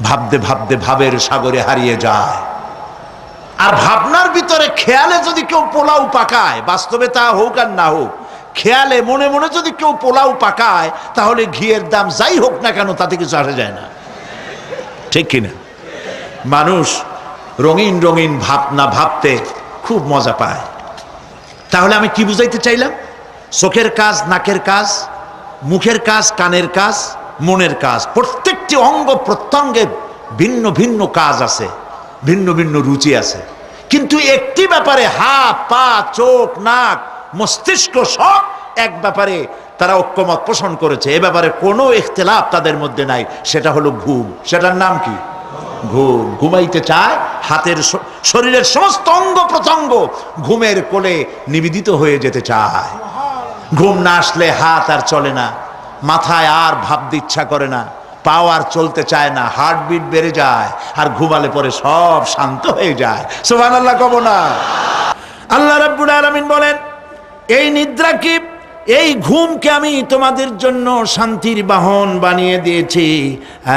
Speaker 1: ভাবতে ভাবতে ভাবের সাগরে হারিয়ে যায়। আর ভাবনার ভিতরে খেয়ালে যদি কেউ পোলাও পাকায়, বাস্তবে তা হোক আর না হোক, খেয়ালে মনে মনে যদি কেউ পোলাও পাকায়, তাহলে ঘিয়ের দাম যাই হোক না কেন তাতে কিছু আসে যায় না, ঠিক কিনা? মানুষ রঙিন রঙিন ভাবনা ভাবতে খুব মজা পায়। তাহলে আমি কি বুঝাইতে চাইলাম? চোখের কাজ, নাকের কাজ, মুখের কাজ, কানের কাজ, মনের কাজ, প্রত্যেকটি অঙ্গ প্রত্যঙ্গের ভিন্ন ভিন্ন কাজ আছে, ভিন্ন ভিন্ন রুচি আছে। কিন্তু একটি ব্যাপারে হাত, পা, চোখ, নাক, মস্তিষ্ক সব এক ব্যাপারে তারা ঐক্যমত পোষণ করেছে। এ ব্যাপারে কোনো ইখতিলাফ তাদের মধ্যে নাই, সেটা হলো ঘুম। সেটার নাম কি? ঘুম। ঘুমাইতে চায়, হাতের শরীরের সমস্ত অঙ্গ প্রত্যঙ্গ ঘুমের কোলে নিবেদিত হয়ে যেতে চায়। ঘুম না আসলে হাত আর চলে না, মাথায় আর ভাবতে ইচ্ছা করে না, পাও আর চলতে চায় না, হার্টবিট বেড়ে যায়। আর ঘুমালে পরে সব শান্ত হয়ে যায়। সুবহানাল্লাহ কব না? আল্লাহ রাব্বুল আলামিন বলেন এই নিদ্রাকে, এই ঘুমকে আমি তোমাদের জন্য শান্তির বাহন বানিয়ে দিয়েছি।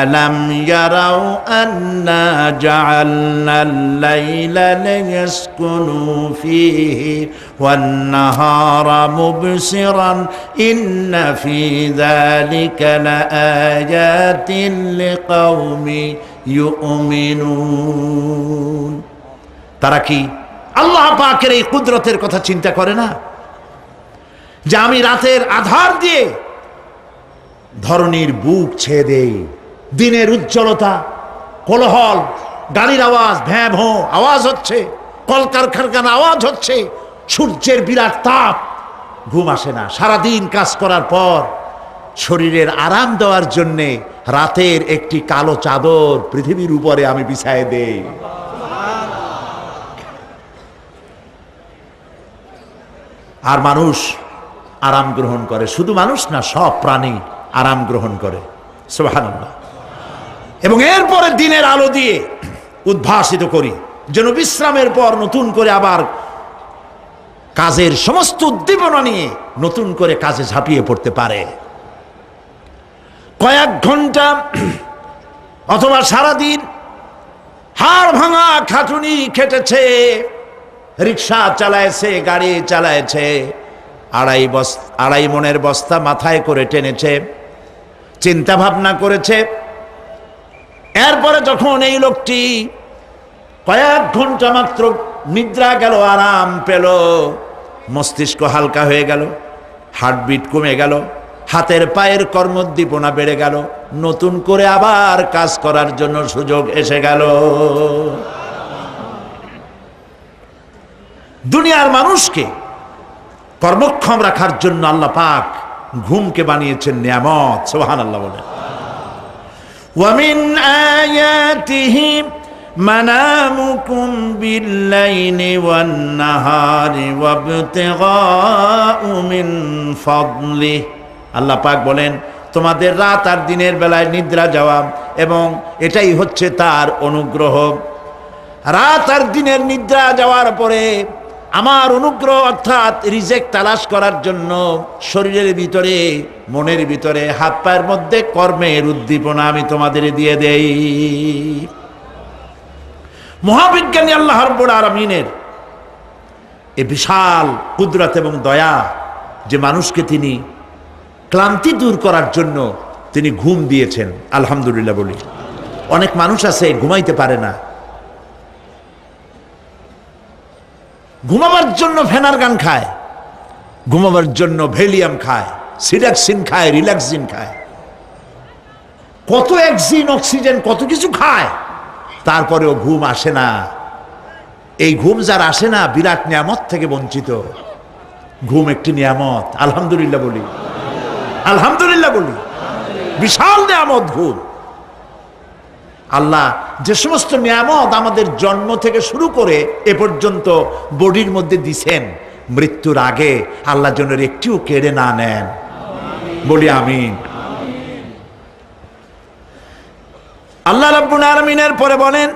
Speaker 1: আলাম ইয়ারাউ আন্না জাআলনাল লাইলা লিয়াসকুনু ফীহি ওয়ান নাহারা মুবসিরান ইন্না ফী যালিকা লাআয়াতিন লিকাওমি ইউমিনুন। তারা কি আল্লাহ পাকের এই কুদরতের কথা চিন্তা করে না? যে আমি রাতের আধার দিয়ে ধরনীর বুক ছেয়ে দেই, দিনের উজ্জ্বলতা, কোলাহল, গাড়ির আওয়াজ, ভ্যাঁ ভোঁ আওয়াজ হচ্ছে, কলকারখানার আওয়াজ হচ্ছে, সূর্যের বিরাট তাপ, ঘুম আসে না। সারাদিন কাজ করার পর শরীরের আরাম দেওয়ার জন্যে রাতের একটি কালো চাদর পৃথিবীর উপরে আমি বিছায়ে দেই। আর মানুষ আরাম গ্রহণ করে, শুধু মানুষ না, সব প্রাণী আরাম গ্রহণ করে। সুবহানাল্লাহ। এবং এরপরে দিনের আলো দিয়ে উদ্ভাসিত করি, যেন বিশ্রামের পর নতুন করে আবার কাজের সমস্ত উদ্দীপনা নিয়ে নতুন করে কাজে ঝাঁপিয়ে পড়তে পারে। কয়েক ঘন্টা অথবা সারাদিন হাড় ভাঙা খাটুনি খেটেছে, রিক্সা চালায়ছে, গাড়ি চালায়ছে, আড়াই মনের বস্তা মাথায় করে টেনেছে, চিন্তা ভাবনা করেছে। এরপরে যখন এই লোকটি কয়েক ঘন্টা মাত্র নিদ্রা গেল, আরাম পেল, মস্তিষ্ক হালকা হয়ে গেল, হার্টবিট কমে গেল, হাতের পায়ের কর্মোদ্দীপনা বেড়ে গেল, নতুন করে আবার কাজ করার জন্য সুযোগ এসে গেল। দুনিয়ার মানুষকে কর্মক্ষম রাখার জন্য আল্লাহ পাক ঘুমকে বানিয়েছেন নিয়ামত। সুবহানাল্লাহ বলেন। ওয়ামিন আয়াতিহি মানামুকুম বিল্লাইলি ওয়ান নাহারি ওয়াবতিগাউ মিন ফাদলিহি। আল্লাহ পাক বলেন, তোমাদের রাত আর দিনের বেলায় নিদ্রা যাওয়া, এবং এটাই হচ্ছে তার অনুগ্রহ। রাত আর দিনের নিদ্রা যাওয়ার পরে আমার অনুগ্রহ অর্থাৎ রিজেক তালাশ করার জন্য শরীরের ভিতরে, মনের ভিতরে, হাত পায়ের মধ্যে কর্মের উদ্দীপনা আমি তোমাদের দিয়ে দেই। মহাবিজ্ঞানী আল্লাহ রাব্বুল আলামিনের এ বিশাল কুদরত এবং দয়া যে মানুষকে তিনি ক্লান্তি দূর করার জন্য তিনি ঘুম দিয়েছেন, আলহামদুলিল্লাহ বলি। অনেক মানুষ আছে ঘুমাইতে পারে না, ঘুমাবার জন্য ফেনার গান খায়, ঘুমাবার জন্য ভেলিয়াম খায়, সিডাক্সিন খায়, রিল্যাক্সিন খায়, কত অক্সিজেন, অক্সিজেন, কত কিছু খায়, তারপরেও ঘুম আসে না। এই ঘুম যার আসে না, বিরাট নিয়ামত থেকে বঞ্চিত। ঘুম একটি নিয়ামত, আলহামদুলিল্লাহ বলি, আলহামদুলিল্লাহ বলি। বিশাল নিয়ামত ঘুম। আল্লাহ যে সমস্ত নিয়ামত আমাদের জন্ম থেকে শুরু করে এ পর্যন্ত বডির মধ্যে দিছেন, মৃত্যুর আগে আল্লাহ যেন একটিও কেড়ে না নেন, বলি আমিন। আল্লাহ রাব্বুল আলামিনের পরে বলেন,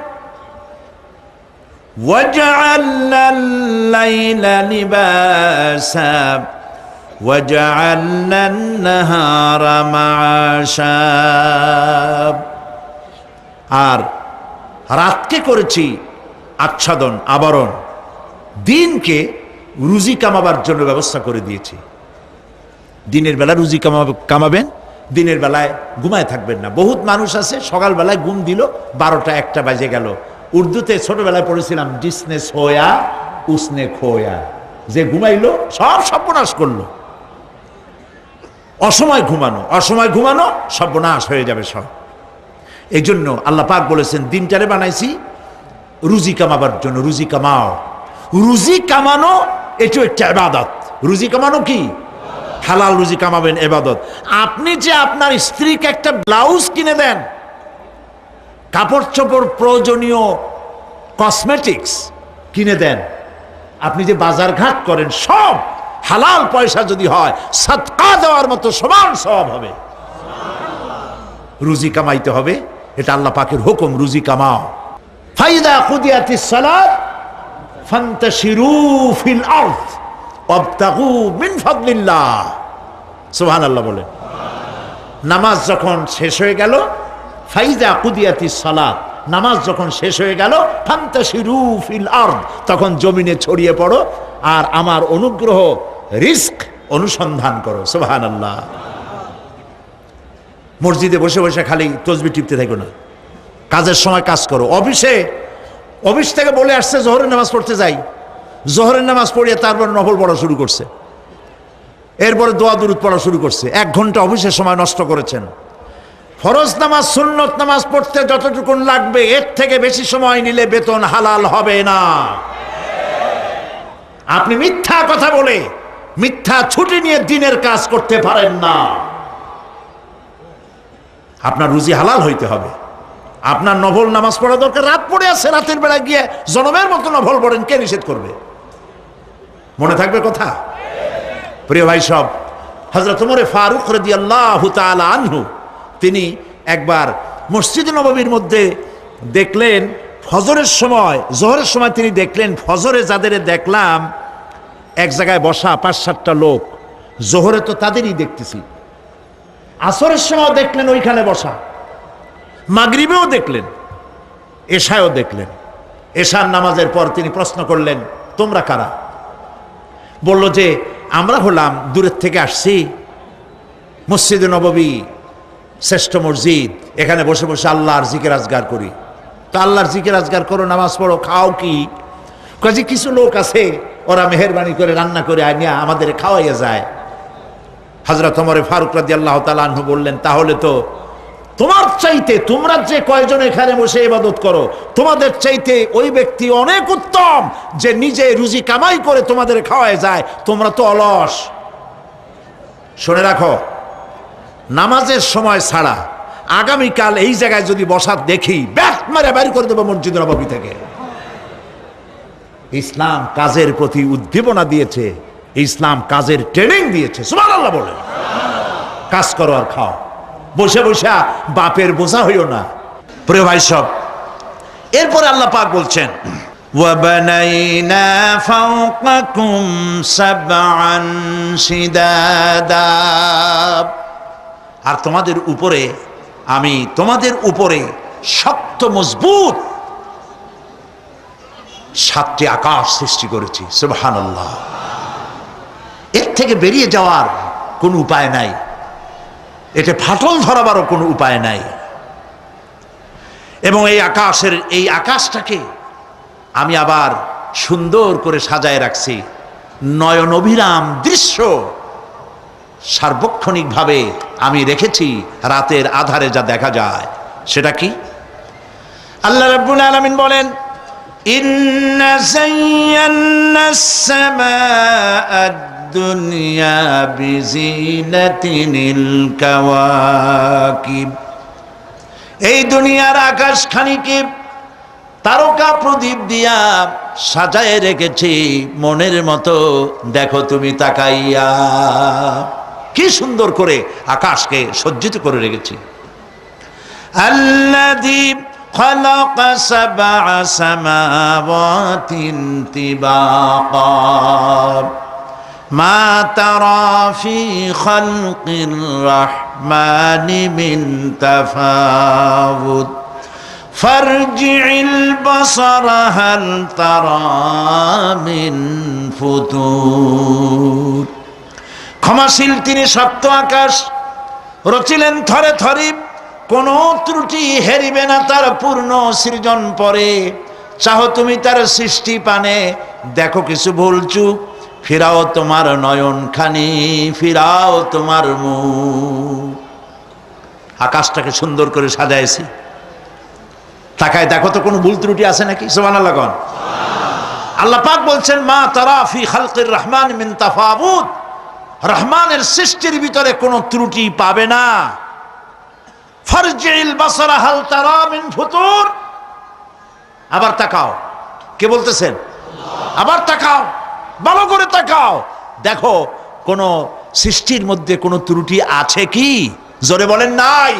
Speaker 1: ওয়াজআলনাল লাইলা লিবাসা ওয়াজআলনান নাহারা মাআশা। আর রাতকে করেছি আচ্ছাদন, আবরণ, দিনকে রুজি কামাবার জন্য ব্যবস্থা করে দিয়েছি। দিনের বেলা রুজি কামাবেন, দিনের বেলায় ঘুমায় থাকবেন না। বহুত মানুষ আছে সকালবেলায় ঘুম দিল, 12টা 1টা বাজে গেল। উর্দুতে ছোটবেলায় পড়েছিলাম, জিসনে সোয়া উসনে খোয়া, যে ঘুমাইলো সব সর্বনাশ করলো। অসময় ঘুমানো, অসময় ঘুমানো সর্বনাশ হয়ে যাবে সব। এই জন্য আল্লাহ পাক বলেছেন, দিনটারে বানাইছি রুজি কামাবার জন্য। রুজি কামাও, রুজি কামানো এটাও একটা ইবাদত। রুজি কামানো কি? হালাল রুজি কামাবেন, ইবাদত। আপনি যে আপনার স্ত্রীকে একটা ব্লাউজ কিনে দেন, কাপড় চোপড়, প্রয়োজনীয় কসমেটিক্স কিনে দেন, আপনি যে বাজার ঘাট করেন, সব হালাল পয়সা যদি হয়, সাদকা দেওয়ার মতো সমান সওয়াব হবে। রুজি কামাইতে হবে, এটা আল্লাহ পাকের হুকুম, রুজি কামাও। ফাইদা কুদিয়াতিস সালাত ফান্তাশিরু ফিল আরদ ওয়াবতাগু মিন ফাদলিল্লাহ। সুবহানাল্লাহ বলেন। নামাজ যখন শেষ হয়ে গেল, ফাইদা কুদিয়াতিস সালাত, নামাজ যখন শেষ হয়ে গেল, ফান্তাশিরু ফিল আরদ, তখন জমিনে ছড়িয়ে পড়ো আর আমার অনুগ্রহ, রিস্ক অনুসন্ধান করো। সুবহানাল্লাহ। মসজিদে বসে বসে খালি তসবিহ টিপতে থাকো না, কাজের সময় কাজ করো। অফিস থেকে বলে আসছে জোহরের নামাজ পড়তে যাই, জোহরের নামাজ পড়িয়ে তারপর নফল পড়া শুরু করছে, এরপরে দোয়া দুরুদ পড়া শুরু করছে। 1 ঘন্টা অফিসের সময় নষ্ট করেছেন। ফরজ নামাজ, সুন্নত নামাজ পড়তে যতটুকুন লাগবে, এর থেকে বেশি সময় নিলে বেতন হালাল হবে না। আপনি মিথ্যা কথা বলে, মিথ্যা ছুটি নিয়ে দিনের কাজ করতে পারেন না। আপনার রুজি হালাল হইতে হবে। আপনার নফল নামাজ পড়া দরকার, রাত পড়ে আছে, রাতের বেলা গিয়ে জনমের মতো নফল পড়েন, কে নিষেধ করবে? মনে থাকবে কথা? প্রিয় ভাই সব, হযরত ওমর ফারুক রাদিয়াল্লাহু তাআলা আনহু তিনি একবার মসজিদ নববীর মধ্যে দেখলেন ফজরের সময়, জোহরের সময় তিনি দেখলেন ফজরে যাদের দেখলাম এক জায়গায় বসা ৫-৭টা লোক, জোহরে তো তাদেরই দেখতেছি, আসরের সময় দেখলেন ওইখানে বসা, মাগরিবেও দেখলেন, এশায়ও দেখলেন। এশার নামাজের পর তিনি প্রশ্ন করলেন, তোমরা কারা? বলল যে আমরা হলাম দূরের থেকে আসছি, মসজিদে নববী শ্রেষ্ঠ মসজিদ, এখানে বসে বসে আল্লাহর জিকির আজগার করি। তো আল্লাহর জিকির আজগার করো, নামাজ পড়ো, খাও কি? কাজে কিছু লোক আছে ওরা মেহেরবানি করে রান্না করে আনিয়া আমাদের খাওয়াইয়া যায়। হযরত ওমর ফারুক রাদিয়াল্লাহু তাআলা আনহু বললেন, তাহলে তো তোমার চাইতে, তোমরা যে কয়জন এখানে বসে ইবাদত করো, তোমাদের চাইতে ওই ব্যক্তি অনেক উত্তম যে নিজে রুজি কামাই করে তোমাদের খাওয়ায় যায়, তোমরা তো অলস। শুনে রাখো, নামাজের সময় ছাড়া আগামীকাল এই জায়গায় যদি বসা দেখি, ব্যাট মারে বের করে দেবো মসজিদ নববী থেকে। ইসলাম কাজের প্রতি উদ্দীপনা দিয়েছে, ইসলাম কাজের ট্রেনিং দিয়েছে। সুবহানাল্লাহ বলে কাজ করো আর খাও, বসে বসে বাপের বোঝা হইও না। প্রিয় ভাই সব, এরপরে আল্লাহ পাক বলছেন, ওয়াবানাইনা ফাওকাকুম সাবআন শিদাদা, আর তোমাদের উপরে আমি তোমাদের উপরে শক্ত মজবুত 7টি আকাশ সৃষ্টি করেছি। সুবহানাল্লাহ। এর থেকে বেরিয়ে যাওয়ার কোনো উপায় নাই, এটা ফাটল ধরাবারও কোনো উপায় নাই। এবং এই আকাশটাকে আমি আবার সুন্দর করে সাজায় রাখছি, নয়ন অভিরাম দৃশ্য সার্বক্ষণিকভাবে আমি রেখেছি, রাতের আধারে যা দেখা যায়। সেটা কি? আল্লাহ রাব্বুল আলামিন বলেন, ইন্না যায়্যানাস সামাআদ দুনিয়া বিজিনাতিনিল কাওয়াকিব, এই দুনিয়ার আকাশখানিকে তারকা প্রদীপ দিয়া সাজায় রেখেছি মনের মতো। দেখো তুমি তাকাইয়া, কি সুন্দর করে আকাশকে সজ্জিত করে রেখেছি। আল্লাযী খালাকা সাবআ সামাওয়াতিন তিবাকা মা তারা ফি খালকির রাহমানি মিন তাফাউত ফারজি'ল বাসারা হাল তারা মিন ফুতুর। ক্ষমাশীল তিনি, সপ্ত আকাশ রচিলেন থরে থরে, কোনো ত্রুটি হেরিবে না তার পূর্ণ সৃজন পরে। চাহো তুমি তার সৃষ্টি পানে, দেখো কিছু ভুল চুক, ফিরাও তোমার নয়ন খানি, ফিরাও তোমার মুখ। আকাশটাকে সুন্দর করে সাজাইছি, তাকায় দেখো তো কোনো ভুল ত্রুটি আছে নাকি? সুবহানাল্লাহ। আল্লাহ পাক বলছেন, মা তারা ফি খালকির রহমান মিন তাফাউত, রহমানের সৃষ্টির ভিতরে কোনো ত্রুটি পাবে না। ফারজি'ল বাসারা হাল তারা মিন ফুতুর, আবার তাকাও। কে বলতেছেন? আবার তাকাও, ভালো করে তাকাও, দেখো কোন সৃষ্টির মধ্যে কোনো ত্রুটি আছে কি? জোরে বলেন নাই,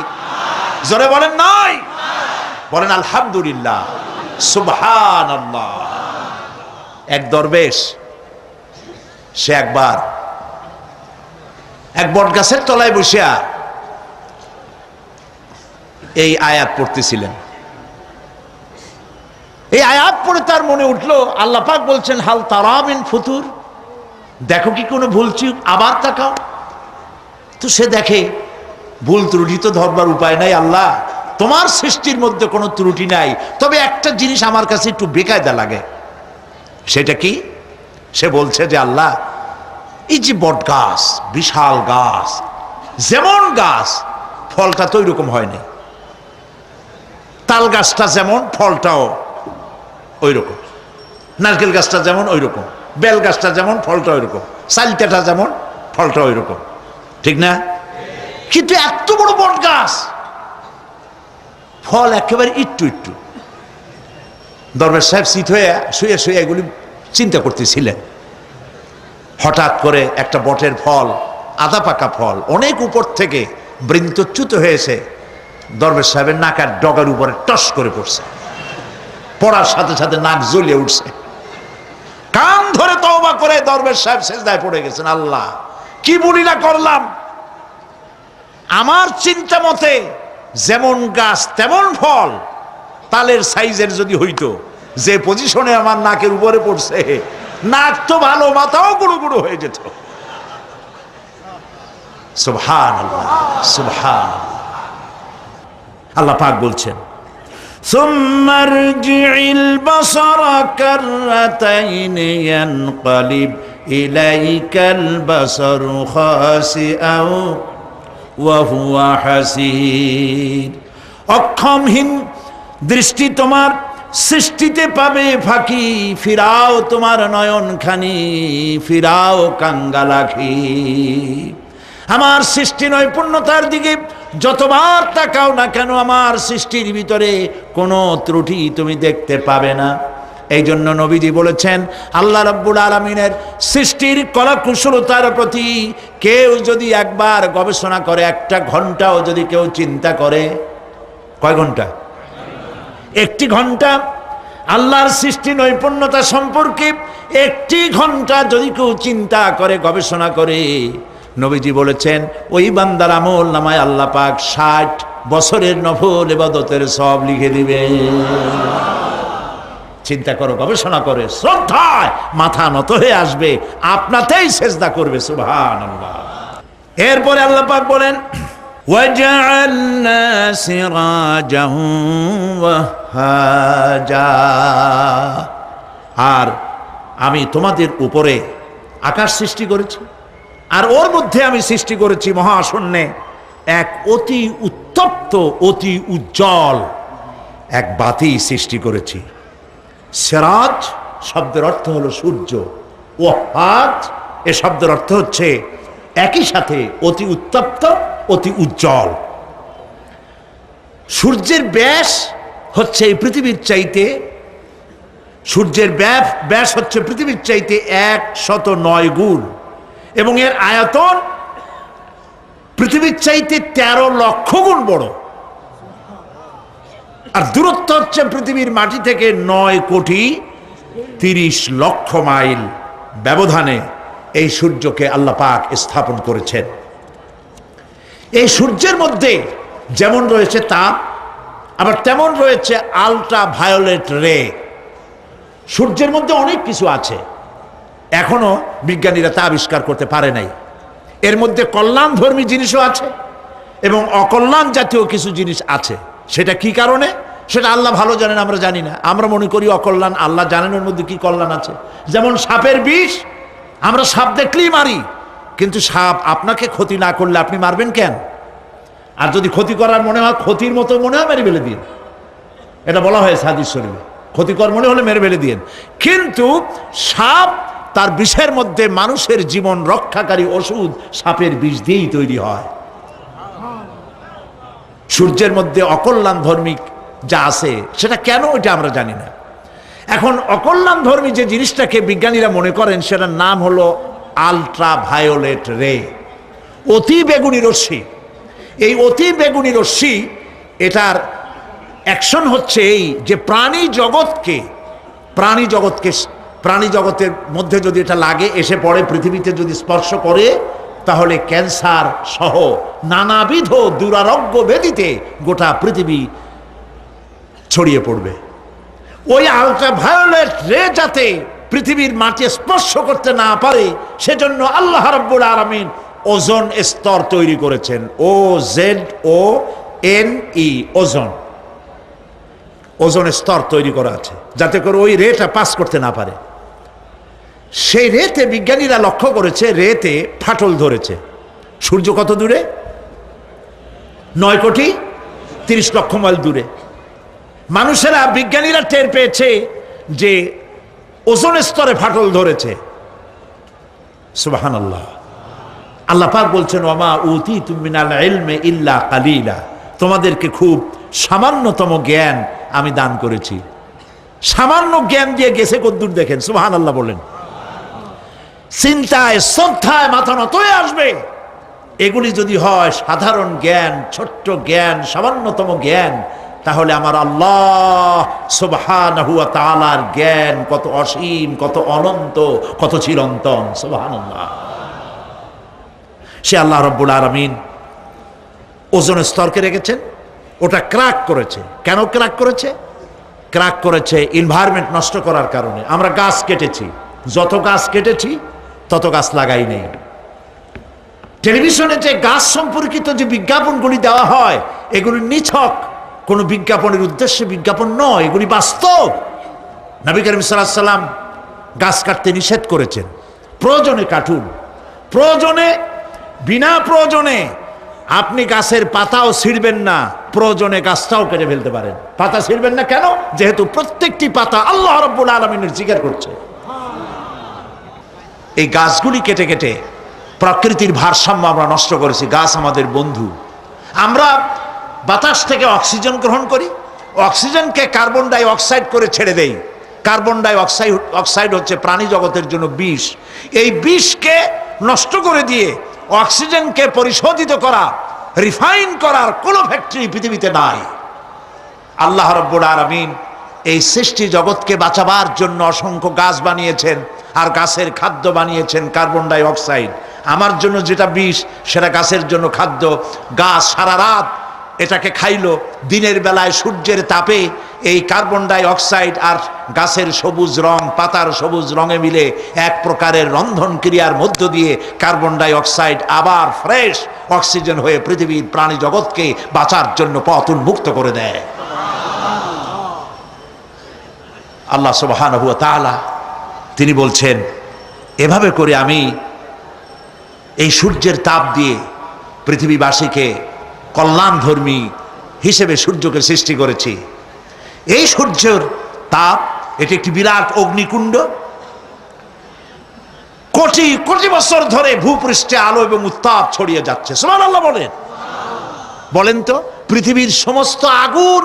Speaker 1: জোরে বলেন নাই, বলেন আলহামদুলিল্লাহ, সুবহানাল্লাহ। এক দরবেশ, সে একবার এক বট গাছের তলায় বসিয়া এই আয়াত পড়তেছিলেন। এই আয়াত পড়ে তার মনে উঠলো, আল্লাহ পাক বলছেন হাল তারা মিন ফুতুর, দেখো কি কোনো ভুল চুক, আবার তাকাও। তো সে দেখে ভুল ত্রুটি তো ধরবার উপায় নাই, আল্লাহ তোমার সৃষ্টির মধ্যে কোনো ত্রুটি নাই, তবে একটা জিনিস আমার কাছে একটু বেকায়দা লাগে। সেটা কি? সে বলছে যে আল্লাহ, এই যে বট গাছ, বিশাল গাছ, যেমন গাছ ফলটা তো ওইরকম হয়নি, তাল গাছটা যেমন ফলটাও ওই রকম, নারকেল গাছটা যেমন ওই রকম, বেল গাছটা যেমন ফলটা ওই রকম, চালটাটা যেমন ফলটা ওই রকম, ঠিক না? কিন্তু এত বড় বট গাছ ফল একেবারে একটু একটু। দরবেশ সাহেব চিত হয়ে শুয়ে শুয়ে এগুলি চিন্তা করতেছিলেন। হঠাৎ করে একটা বটের ফল, আধা পাকা ফল, অনেক উপর থেকে বৃন্তচ্যুত হয়েছে দরবেশ সাহেবের নাকের ডগার উপরে টস করে পড়ছে। পড়ার সাথে সাথে নাক জ্বলিয়ে উঠছে। কান ধরে তওবা করে দরবেশ সাহেব সেজদায় পড়ে গেছেন। আল্লাহ, কি বলিলা করলাম! আমার চিন্তা মতে যেমন গাছ তেমন ফল, তালের সাইজের যদি হইতো, যে পজিশনে আমার নাকের উপরে পড়ছে, নাক তো ভালো, মাথাও গুঁড়ো গুঁড়ো হয়ে যেত। সুবহানাল্লাহ, সুবহানাল্লাহ। আল্লাহ পাক বলছেন, সুম্মা রজি'ল বাসারা কাররাতাইন ইয়ানকালিব ইলাইকাল বাসারু খাসিআও ওয়া হুয়া হাসির। অক্ষমহীন দৃষ্টি তোমার সৃষ্টিতে পাবে ফাঁকি, ফিরাও তোমার নয়নখানি, ফিরাও কাঙ্গালাখি। আমার সৃষ্টি নৈপুণ্যতার দিকে যতবার তাকাও না কেন, আমার সৃষ্টির ভিতরে কোনো ত্রুটি তুমি দেখতে পাবে না। এই জন্য নবীজি বলেছেন, আল্লাহ রাব্বুল আলামিনের সৃষ্টির কলাকুশলতার প্রতি কেউ যদি একবার গবেষণা করে, একটা ঘন্টাও যদি কেউ চিন্তা করে, কয় ঘন্টা? একটি ঘন্টা আল্লাহর সৃষ্টি নৈপুণ্যতা সম্পর্কে একটি ঘন্টা যদি কেউ চিন্তা করে, গবেষণা করে, নবীজি বলেছেন ওই বান্দার আমল নামায় আল্লাহ পাক 60 বছরের নফল ইবাদতের সব লিখে দিবে। চিন্তা করো, গবেষণা করে, শ্রদ্ধায় মাথা নত হয়ে আসবে, আপনাতেই সেজদা করবে। সুবহানাল্লাহ। এরপরে আল্লাহ পাক বলেন, ওয়াজআলনা সিরাজাহু ওয়াহাজা। আর আমি তোমাদের উপরে আকাশ সৃষ্টি করেছি, আর ওর মধ্যে আমি সৃষ্টি করেছি মহাশূন্যে এক অতি উত্তপ্ত, অতি উজ্জ্বল এক বাতি সৃষ্টি করেছি। সিরাজ শব্দের অর্থ হলো সূর্য, ওয়াহাজ এ শব্দের অর্থ হচ্ছে একই সাথে অতি উত্তপ্ত, অতি উজ্জ্বল। সূর্যের ব্যাস হচ্ছে এই পৃথিবীর চাইতে, সূর্যের ব্যাস হচ্ছে পৃথিবীর চাইতে 109 গুণ, এবং এর আয়তন পৃথিবীর চাইতে 13 লক্ষ গুণ বড়। আর দূরত্ব হচ্ছে পৃথিবীর মাটি থেকে 9,30,00,000 মাইল ব্যবধানে এই সূর্যকে আল্লাহ পাক স্থাপন করেছেন। এই সূর্যের মধ্যে যেমন রয়েছে তাপ, আবার তেমন রয়েছে আল্ট্রা ভায়োলেট রে। সূর্যের মধ্যে অনেক কিছু আছে, এখনো বিজ্ঞানীরা তা আবিষ্কার করতে পারে নাই। এর মধ্যে কল্যাণধর্মী জিনিসও আছে এবং অকল্যাণ জাতীয় কিছু জিনিস আছে। সেটা কি কারণে, সেটা আল্লাহ ভালো জানেন, আমরা জানি না। আমরা মনে করি অকল্যাণ, আল্লাহ জানেন ওর মধ্যে কি কল্যাণ আছে। যেমন সাপের বিষ, আমরা সাপ দেখলেই মারি, কিন্তু সাপ আপনাকে ক্ষতি না করলে আপনি মারবেন কেন? আর যদি ক্ষতি করার মনে হয়, ক্ষতির মতো মনে হয়, মেরে ফেলে দিন। এটা বলা হয়েছে হাদিস শরীফে, ক্ষতিকর মনে হলে মেরে ফেলে দিন। কিন্তু সাপ তার বিষের মধ্যে মানুষের জীবন রক্ষাকারী ওষুধ সাপের বিষ দিয়েই তৈরি হয়। সূর্যের মধ্যে অকল্যাণ ধর্মী যা আছে সেটা কেন, এটা আমরা জানি না। এখন অকল্যাণ ধর্মী যে জিনিসটাকে বিজ্ঞানীরা মনে করেন, সেটার নাম হলো আল্ট্রা ভায়োলেট রে, অতি বেগুনি রশ্মি। এই অতি বেগুনি রশ্মি, এটার অ্যাকশন হচ্ছে এই যে প্রাণী জগতের মধ্যে যদি এটা লাগে, এসে পড়ে, পৃথিবীতে যদি স্পর্শ করে, তাহলে ক্যান্সার সহ নানাবিধ দুরারোগ্য ব্যাধিতে গোটা পৃথিবী ছড়িয়ে পড়বে। ওই আল্ট্রা ভায়োলেট রে যাতে পৃথিবীর মাটি স্পর্শ করতে না পারে, সেজন্য আল্লাহ রাব্বুল আলামিন ওজোন স্তর তৈরি করেছেন। OZONE, ওজোন স্তর তৈরি করা আছে, যাতে করে ওই রেটা পাস করতে না পারে। সেই রেতে বিজ্ঞানীরা লক্ষ্য করেছে, রেতে ফাটল ধরেছে। সূর্য কত দূরে? 9,30,00,000 মাইল দূরে। মানুষেরা, বিজ্ঞানীরা টের পেয়েছে যে ওজোন স্তরে ফাটল ধরেছে। সুবহানাল্লাহ। আল্লাহ পাক বলছেন, ওয়ামা উতীতুম মিনাল ইলমি ইল্লা কালিলা, তোমাদেরকে খুব সামান্যতম জ্ঞান আমি দান করেছি। সামান্য জ্ঞান দিয়ে গেছে কদ্দুর দেখেন, সুবহানাল্লাহ বলেন। চিন্তায় শ্রদ্ধায় মাথা নত হয়ে আসবে। এগুলি যদি হয় সাধারণ জ্ঞান, ছোট্ট জ্ঞান, সামান্যতম জ্ঞান, তাহলে আমার আল্লাহ সুবহানাহু ওয়া তাআলার জ্ঞান কত অসীম, কত অনন্ত, কত চিরন্তন। সুবহানাল্লাহ। সে আল্লাহ রাব্বুল আলামিন ওজনের স্তরকে রেখেছেন, ওটা ক্র্যাক করেছে। কেন ক্র্যাক করেছে? ক্র্যাক করেছে এনভায়রনমেন্ট নষ্ট করার কারণে। আমরা গাছ কেটেছি, যত গাছ কেটেছি তত গাছ লাগাই নেই। টেলিভিশনে যে গাছ সম্পর্কিত যে বিজ্ঞাপনগুলি দেওয়া হয়, এগুলি নিছক কোনো বিজ্ঞাপনের উদ্দেশ্যে বিজ্ঞাপন নয়, এগুলি বাস্তব। নবী করিম সাল্লাল্লাহু আলাইহি ওয়াসাল্লাম গাছ কাটতে নিষেধ করেছেন। প্রয়োজনে কাটুন, প্রয়োজনে, বিনা প্রয়োজনে আপনি গাছের পাতাও ছিঁড়বেন না, প্রয়োজনে গাছটাও কেটে ফেলতে পারেন। পাতা ছিঁড়বেন না কেন? যেহেতু প্রত্যেকটি পাতা আল্লাহ রাব্বুল আলামিনের জিকির করছে। এই গাছগুলি কেটে কেটে প্রকৃতির ভারসাম্য আমরা নষ্ট করেছি। গাছ আমাদের বন্ধু। আমরা বাতাস থেকে অক্সিজেন গ্রহণ করি, অক্সিজেনকে কার্বন ডাই অক্সাইড করে ছেড়ে দেই। কার্বন ডাই অক্সাইড হচ্ছে প্রাণী জগতের জন্য বিষ। এই বিষকে নষ্ট করে দিয়ে অক্সিজেনকে পরিশোধিত করা, রিফাইন করার কোনো ফ্যাক্টরি পৃথিবীতে নাই। আল্লাহ রাব্বুল আলামিন এই সৃষ্টি জগৎকে বাঁচাবার জন্য অসংখ্য গাছ বানিয়েছেন, আর গাছের খাদ্য বানিয়েছেন কার্বন ডাই অক্সাইড। আমার জন্য যেটা বিষ, সেটা গাছের জন্য খাদ্য। গাছ সারা রাত এটাকে খাইলো, দিনের বেলায় সূর্যের তাপে এই কার্বন ডাই অক্সাইড আর গাছের সবুজ রং, পাতার সবুজ রঙে মিলে এক প্রকারের রন্ধন ক্রিয়ার মধ্য দিয়ে কার্বন ডাই অক্সাইড আবার ফ্রেশ অক্সিজেন হয়ে পৃথিবীর প্রাণী জগৎকে বাঁচার জন্য পথ উন্মুক্ত করে দেয়। আল্লাহ সুবহানাহু ওয়া তাআলা তিনি বলছেন, এভাবে করে আমি এই সূর্যের তাপ দিয়ে পৃথিবীবাসীকে কল্যাণধর্মী হিসেবে সূর্যকে সৃষ্টি করেছি। এই সূর্যের তাপ, এটি একটি বিরাট অগ্নিকুণ্ড। কোটি কোটি বছর ধরে ভূপৃষ্ঠে আলো এবং উত্তাপ ছড়িয়ে যাচ্ছে। সুবহানাল্লাহ বলেন। বলেন তো, পৃথিবীর সমস্ত আগুন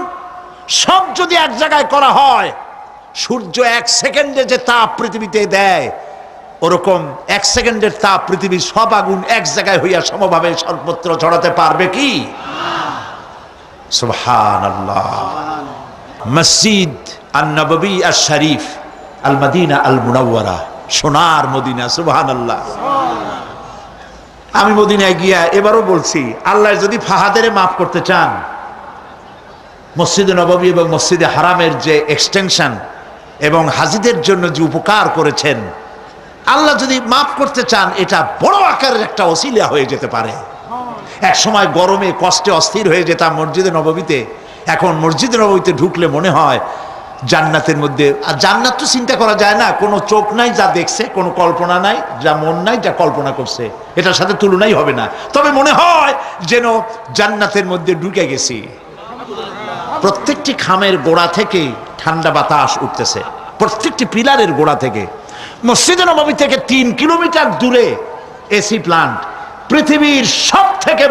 Speaker 1: সব যদি এক জায়গায় করা হয়, সূর্য এক সেকেন্ডে যে তাপ পৃথিবীতে দেয়, ওরকম এক সেকেন্ডের তাপ পৃথিবীর সব আগুন এক জায়গায় হইয়া সমভাবে সর্বত্র ছড়াতে পারবে কি? সুবহানাল্লাহ। মসজিদ আন-নববী আশ-শরীফ, আল মদিনা আল মুনাওয়ারা, সোনার মদিনা। সুবহানাল্লাহ। আমি মদিনায় গিয়া এবারও বলছি, আল্লাহ যদি ফাহাদেরে মাফ করতে চান, মসজিদে নববী এবং মসজিদে হারামের যে এক্সটেনশন এবং হাজিদের জন্য যে উপকার করেছেন, আল্লাহ যদি মাফ করতে চান, এটা বড় আকারের একটা ওসিলা হয়ে যেতে পারে। এক সময় গরমে কষ্টে অস্থির হয়ে যেতাম মসজিদে নববীতে, এখন মসজিদে নববীতে ঢুকলে মনে হয় জান্নাতের মধ্যে। আর জান্নাত তো চিন্তা করা যায় না, কোনো চোখ নাই যা দেখছে, কোনো কল্পনা নাই, যা মন নাই যা কল্পনা করছে, এটার সাথে তুলনাই হবে না। তবে মনে হয় যেন জান্নাতের মধ্যে ঢুকে গেছি। প্রত্যেকটি খামের গোড়া থেকে ঠান্ডা বাতাস উঠতেছে, প্রত্যেকটি পিলারের গোড়া থেকে। মসজিদে নববী থেকে 3 কিলোমিটার দূরে এসি প্লান্ট। পৃথিবীর সব থেকে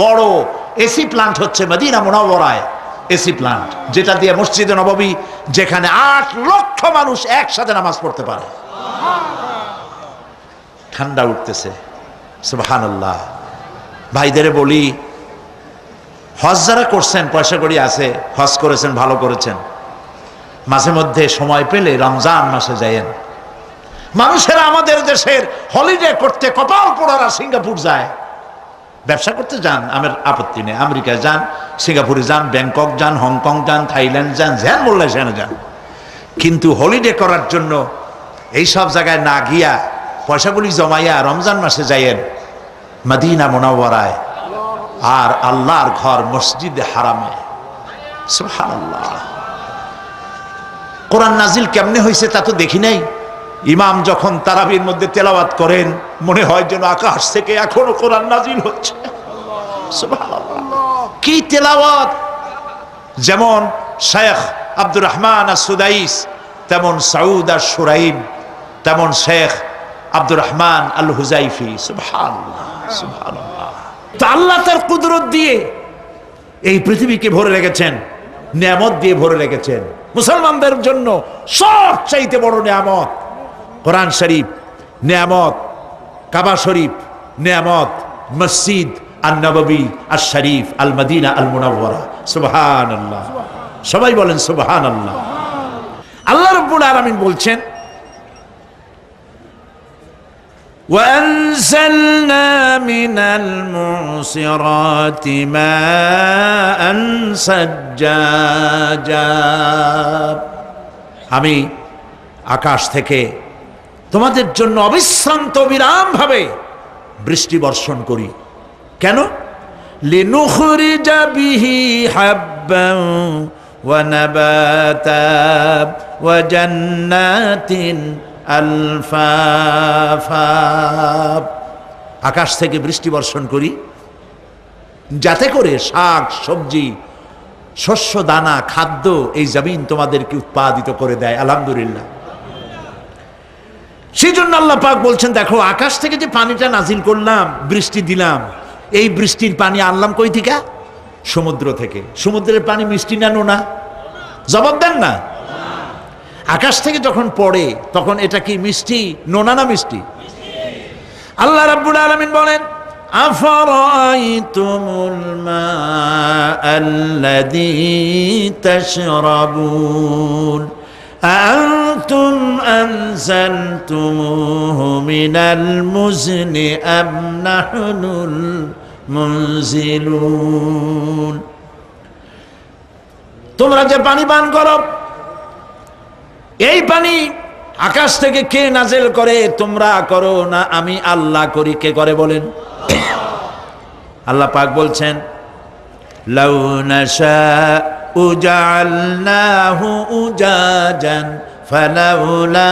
Speaker 1: বড় এসি প্লান্ট হচ্ছে মদিনা মুনাওয়ারায় এসি প্লান্ট, যেটা দিয়ে মসজিদে নববী, যেখানে 8 লক্ষ মানুষ একসাথে নামাজ পড়তে পারে। ঠান্ডা উঠতেছে। সুবহানাল্লাহ। ভাইদের বলি, হজ যারা করছেন, পয়সা কড়ি আছে, হজ করেছেন, ভালো করেছেন, মাঝে মধ্যে সময় পেলে রমজান মাসে যায়েন। মানুষেরা আমাদের দেশের হলিডে করতে কপাল পোড়ারা সিঙ্গাপুর যায়, ব্যবসা করতে যান, আমার আপত্তি নেই। আমেরিকায় যান, সিঙ্গাপুরে যান, ব্যাংকক যান, হংকং যান, থাইল্যান্ড যান, যেন বললে সেখানে যান। কিন্তু হলিডে করার জন্য এই সব জায়গায় না গিয়া পয়সাগুলি জমাইয়া রমজান মাসে যাইয়েন মদিনা মুনাওয়ারায়, আর আল্লাহর ঘর মসজিদে হারামে। সুবহানাল্লাহ। কোরআন নাজিল কেমনে হয়েছে তা তো দেখি নাই। ইমাম যখন তারাবির মধ্যে তেলাওয়াত করেন, মনে হয় যেন আকাশ থেকে এখনো কোরআন নাজিল হচ্ছে। সুবহানাল্লাহ। কি তেলাওয়াত! যেমন শেখ আব্দুর রহমান আস-সুদাইস, তেমন সাউদ আশ-শুরাইম, তেমন শেখ আব্দুর রহমান আল হুজাইফি। সুবহানাল্লাহ, সুবহানাল্লাহ। তো আল্লাহ তার কুদরত দিয়ে এই পৃথিবীকে ভরে রেখেছেন, নিয়ামত দিয়ে ভরে রেখেছেন। মুসলমানদের জন্য সবচাইতে বড় নিয়ামত কোরআন শরীফ নিয়ামত, কাবা শরীফ নিয়ামত, মসজিদ আন-নববী আশ-শরীফ আল মদিনা আল মুনাওয়ারা। সুবহানাল্লাহ, সবাই বলেন সুবহানাল্লাহ। আল্লাহ রাব্বুল আলামিন বলছেন, وأنزلنا من المعصرات ماء ثجاجا। আমি আকাশ থেকে তোমাদের জন্য অবিশ্রান্ত বিরাম ভাবে বৃষ্টি বর্ষণ করি। কেন? লিনুখরিজা বিহি হাব্বান ওয়া নাবাতা ওয়া জান্নাতিন আলফাফা। আকাশ থেকে বৃষ্টি বর্ষণ করি যাতে করে শাক সবজি শস্য দানা খাদ্য এই জমিন তোমাদেরকে উৎপাদিত করে দেয়। আলহামদুলিল্লাহ। সেই জন্য আল্লাহ পাক বলছেন, দেখো আকাশ থেকে যে পানিটা নাজিল করলাম, বৃষ্টি দিলাম, এই বৃষ্টির পানি আনলাম কই থেকে? সমুদ্র থেকে। সমুদ্রের পানি মিষ্টি না নোনা? জবাব দেন না। আকাশ থেকে যখন পড়ে তখন এটা কি মিষ্টি, নোনা না মিষ্টি? আল্লাহ রাব্বুল আলামিন বলেন, আফারাআইতুমুল মাআল্লাযী তাশরাবুন আনতুম আনজালতুমুহু মিনাল মুজনি আম নাহনুল মুনজিলুন। তোমরা যে পানি পান করো, এই পানি আকাশ থেকে কে নাজিল করে? তোমরা করো না আমি আল্লাহ করি? কে করে বলেন? আল্লাহ পাক বলছেন, লাউ নাশাউ জাআলনাহু উজাজান ফালাউলা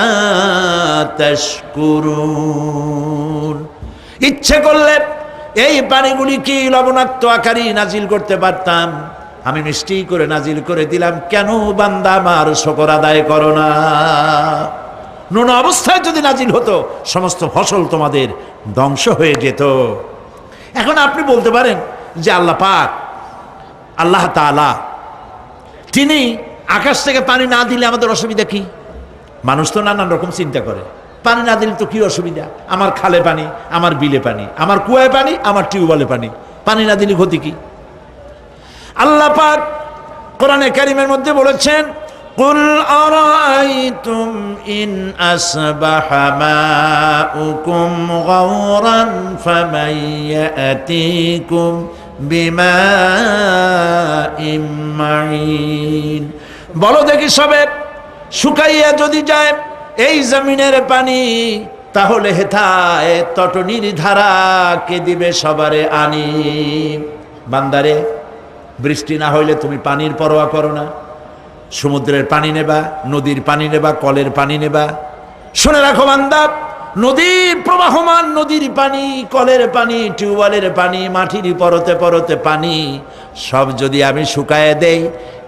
Speaker 1: তাশকুরুন। ইচ্ছে করলে এই পানিগুলি কি লবণাক্ত আকারে নাজিল করতে পারতাম, আমি মিষ্টি করে নাজিল করে দিলাম। কেন বান্দা আমার শুকর আদায় করো না? নোনা অবস্থায় যদি নাজিল হতো সমস্ত ফসল তোমাদের ধ্বংস হয়ে যেত। এখন আপনি বলতে পারেন যে আল্লাহ পাক, আল্লাহ তাআলা তিনি আকাশ থেকে পানি না দিলে আমাদের অসুবিধা কি? মানুষ তো নানান রকম চিন্তা করে, পানি না দিলে তো কি অসুবিধা? আমার খালে পানি, আমার বিলে পানি, আমার কুয়ায় পানি, আমার টিউবওয়েলে পানি, পানি না দিলে ক্ষতি কি? আল্লাহ পাক কোরআনে কারীমের মধ্যে বলেছেন, কুল আরাআইতুম ইন আসবাহা মাউকুম গাওরান ফামান ইয়াতিকুম বিমাইম মাইন। বলো দেখি সবে, শুকাইয়া যদি যায় এই জমিনের পানি, তাহলে হেথায় তটনির ধারা কে দিবে সবারে আনি। বান্দারে, বৃষ্টি না হইলে তুমি পানির পরোয়া করো না। সমুদ্রের পানি নেবা, নদীর পানি নেবা, কলের পানি নেবা। শুনে রাখো বান্দা, নদীর প্রবাহমান নদীর পানি, কলের পানি, টিউবওয়েলের পানি, মাটির পরতে পরতে পানি সব যদি আমি শুকায় দেই,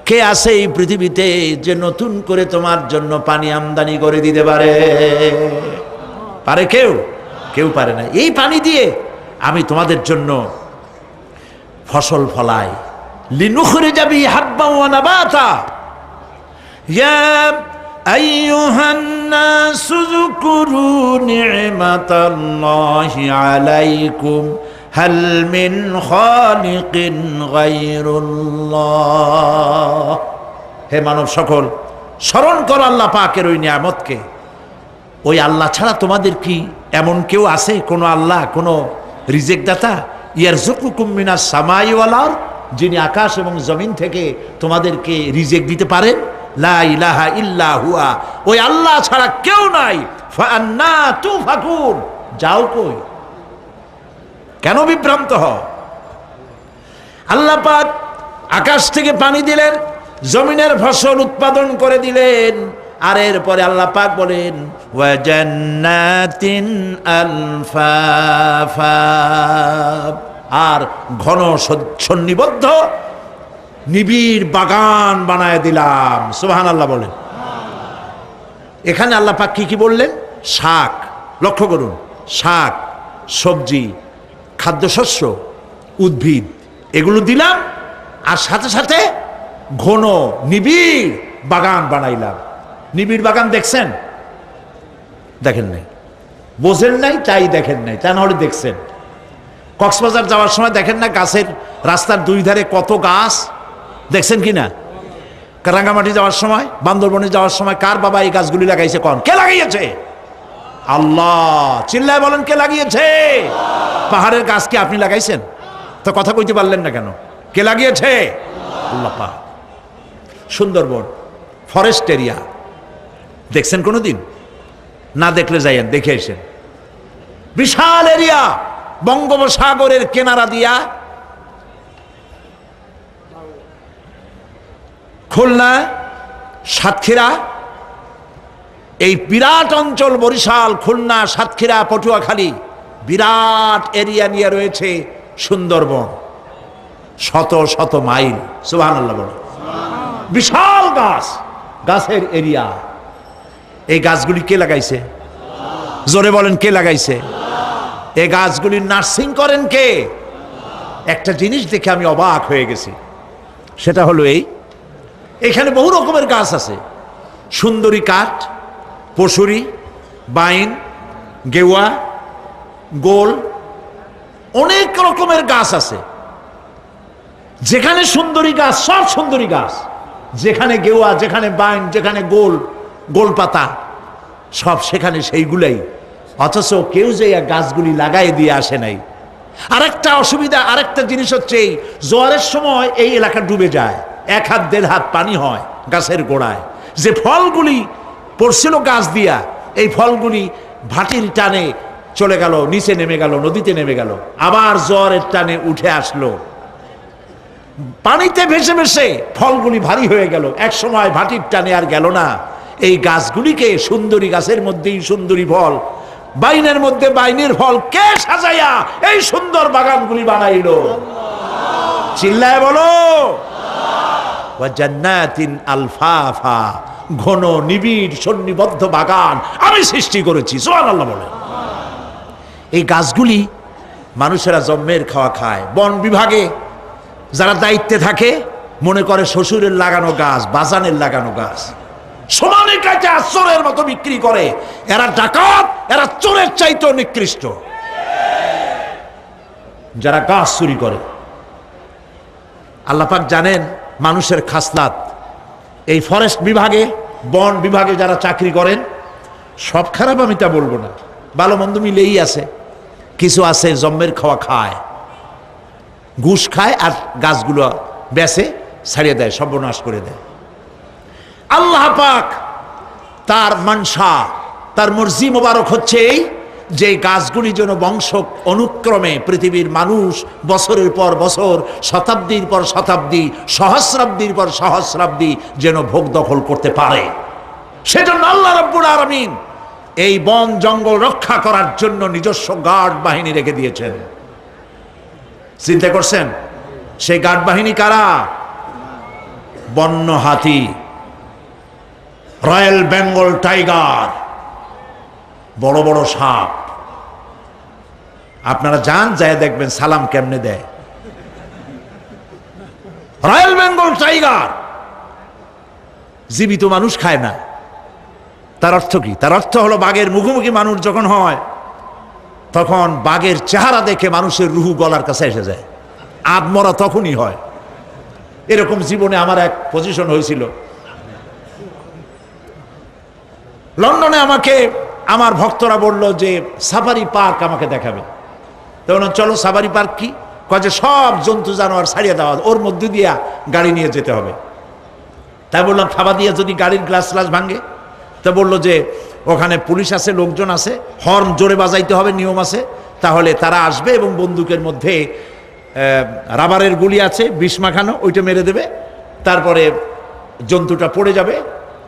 Speaker 1: কে আছে এই পৃথিবীতে যে নতুন করে তোমার জন্য পানি আমদানি করে দিতে পারে? পারে কেউ? কেউ পারে না। এই পানি দিয়ে আমি তোমাদের জন্য ফসল ফলাই। লিনুখরিজা বিহি হাব্বান ওয়া নাবাতা। ইয়া আইয়ুহান নাসু যকুরু নি'মাতাল্লাহি আলাইকুম হাল মিন খালিকিন গায়রুল্লাহ। হে মানব সকল, স্মরণ করো আল্লাহ পাকের ওই নিয়ামতকে। ওই আল্লাহ ছাড়া তোমাদের কি এমন কেউ আছে? কোন আল্লাহ, কোন রিজিক দাতা? ইয়ারযুকুকুম মিনাস সামাই ওয়াল আরদ, যিনি আকাশ এবং জমিন থেকে তোমাদেরকে রিজিক দিতে পারেন। লা ইলাহা ইল্লা হুয়া, ওই আল্লাহ ছাড়া কেউ নাই। ফাআন্না তুফাকুন, যাও কই? কেন বিভ্রান্ত হও? আল্লাহ পাক আকাশ থেকে পানি দিলেন, জমিনের ফসল উৎপাদন করে দিলেন, আর এরপরে আল্লাহ পাক বলেন, ওয়া জান্নাতিন আলফাফা, আর ঘন সন্নিবদ্ধ নিবিড় বাগান বানায় দিলাম। সুবহানাল্লাহ বলেন। এখানে আল্লাহ পাক কি কি বললেন? শাক, লক্ষ্য করুন, শাক সবজি খাদ্যশস্য উদ্ভিদ এগুলো দিলাম, আর সাথে সাথে ঘন নিবিড় বাগান বানাইলাম। নিবিড় বাগান দেখছেন? দেখেন নাই, বোঝেন নাই, তাই দেখেন নাই, তা নাহলে দেখছেন। কক্সবাজার যাওয়ার সময় দেখেন না গাছের রাস্তার দুই ধারে কত গাছ, দেখছেন কি না? রাঙ্গামাটি যাওয়ার সময়, বান্দরবনে যাওয়ার সময় কার বাবা এই গাছগুলি লাগাইছে? কোন কে লাগিয়েছে? আল্লাহ। চিল্লায় বলেন কে লাগিয়েছে? পাহাড়ের গাছ কি আপনি লাগাইছেন? তো কথা কইতে পারলেন না কেন? কে লাগিয়েছে? আল্লাহ পাক। সুন্দরবন ফরেস্ট এরিয়া দেখছেন কোনোদিন? না দেখলে যাইয়েন, দেখে এসেন। বিশাল এরিয়া, বঙ্গোপসাগরের কিনারা দিয়া খুলনা, সাতক্ষীরা, এই বিরাট অঞ্চল, বরিশাল, খুলনা, সাতক্ষীরা, পটুয়াখালী, বিরাট এরিয়া নিয়ে রয়েছে সুন্দরবন। শত শত মাইল, সুবহানাল্লাহ বলে। বিশাল গাছ, গাছের এরিয়া। এই গাছগুলি কে লাগাইছে? জোরে বলেন কে লাগাইছে? এই গাছগুলির নার্সিং করেন কে? একটা জিনিস দেখে আমি অবাক হয়ে গেছি, সেটা হলো এখানে বহু রকমের গাছ আছে। সুন্দরী কাঠ, পশুরি, বাইন, গেওয়া, গোল, অনেক রকমের গাছ আছে। যেখানে সুন্দরী গাছ, সব সুন্দরী গাছ। যেখানে গেওয়া, যেখানে বাইন, যেখানে গোল, গোলপাতা, সব সেখানে সেইগুলাই। অথচ কেউ যে গাছগুলি লাগাই দিয়ে আসে নাই। আরেকটা অসুবিধা, আরেকটা জিনিস হচ্ছে এই জোয়ারের সময় এই এলাকা ডুবে যায়, 1 হাত 1.5 হাত পানি হয় গাছের গোড়ায়। যে ফলগুলি পড়ছিল গাছ দিয়া, এই ফলগুলি ভাটির টানে চলে গেল, নিচে নেমে গেল, নদীতে নেমে গেল, আবার জোয়ারের টানে উঠে আসলো, পানিতে ভেসে ভেসে ফলগুলি ভারী হয়ে গেল। এক সময় ভাটির টানে আর গেল না। এই গাছগুলিকে, সুন্দরী গাছের মধ্যেই সুন্দরী ফল, বাইনের মধ্যে বাইনের ফল কে সাজাইয়া এই সুন্দর বাগানগুলি বানাইলো? চিল্লায় বলো। ওয়া জান্নাতিন আলফাফা, ঘন নিবিড় সন্নিবদ্ধ বাগান আমি সৃষ্টি করেছি। সুবহানাল্লাহ বলে। এই গাছগুলি মানুষেরা জন্মের খাওয়া খায়। বন বিভাগে যারা দায়িত্বে থাকে মনে করে শ্বশুরের লাগানো গাছ, বাজানের লাগানো গাছ, সমানে কাছে চোরের মতো বিক্রি করে। এরা ডাকাত, এরা চোরের চাইতেও নিকৃষ্ট যারা গাছ চুরি করে। আল্লাহ পাক জানেন মানুষের খাসলাত। এই ফরেস্ট বিভাগে, বন বিভাগে যারা চাকরি করেন, সব খারাপ আমি তা বলবো না, ভালো মন্দ মিলেই আছে। কিছু আছে জন্মের খাওয়া খায়, ঘুষ খায় আর গাছগুলো বেচে ছাড়িয়ে দেয়, সর্বনাশ করে দেয়। আল্লাহ পাক তার মানসা, তার মর্জি মোবারক হচ্ছে এই যে গাছগুলি যেন বংশ অনুক্রমে পৃথিবীর মানুষ বছরের পর বছর, শতাব্দীর পর শতাব্দী, সহস্রাব্দীর পর সহস্রাব্দী যেন ভোগ দখল করতে পারে। সেজন্য আল্লাহ রাব্বুল আলামিন এই বন জঙ্গল রক্ষা করার জন্য নিজস্ব গার্ড বাহিনী রেখে দিয়েছেন। চিন্তা করছেন সেই গার্ড বাহিনী কারা? বন্য হাতি, রয়্যাল বেঙ্গল টাইগার, বড় বড় সাপ। আপনারা যান, যায় দেখবেন সালাম কেমনে দেয়। রয়্যাল বেঙ্গল টাইগার জীবিত মানুষ খায় না। তার অর্থ কি? তার অর্থ হলো বাঘের মুখোমুখি মানুষ যখন হয় তখন বাঘের চেহারা দেখে মানুষের রুহু গলার কাছে এসে যায়। আদমরা তখনই হয়। এরকম জীবনে আমার এক পজিশন হয়েছিল। লন্ডনে আমাকে আমার ভক্তরা বলল যে সাফারি পার্ক আমাকে দেখাবে। তখন চলো সাফারি পার্ক কি? কয় যে সব জন্তু জানোয়ার ছাড়িয়ে দেওয়া, ওর মধ্যে দিয়া গাড়ি নিয়ে যেতে হবে। তাই বললাম থাবা দিয়ে যদি গাড়ির গ্লাস গ্লাস ভাঙে? তা বললো যে ওখানে পুলিশ আছে, লোকজন আছে, হর্ন জোরে বাজাইতে হবে, নিয়ম আছে, তাহলে তারা আসবে এবং বন্দুকের মধ্যে রাবারের গুলি আছে, বিষ মাখানো, ওইটা মেরে দেবে। তারপরে জন্তুটা পড়ে যাবে,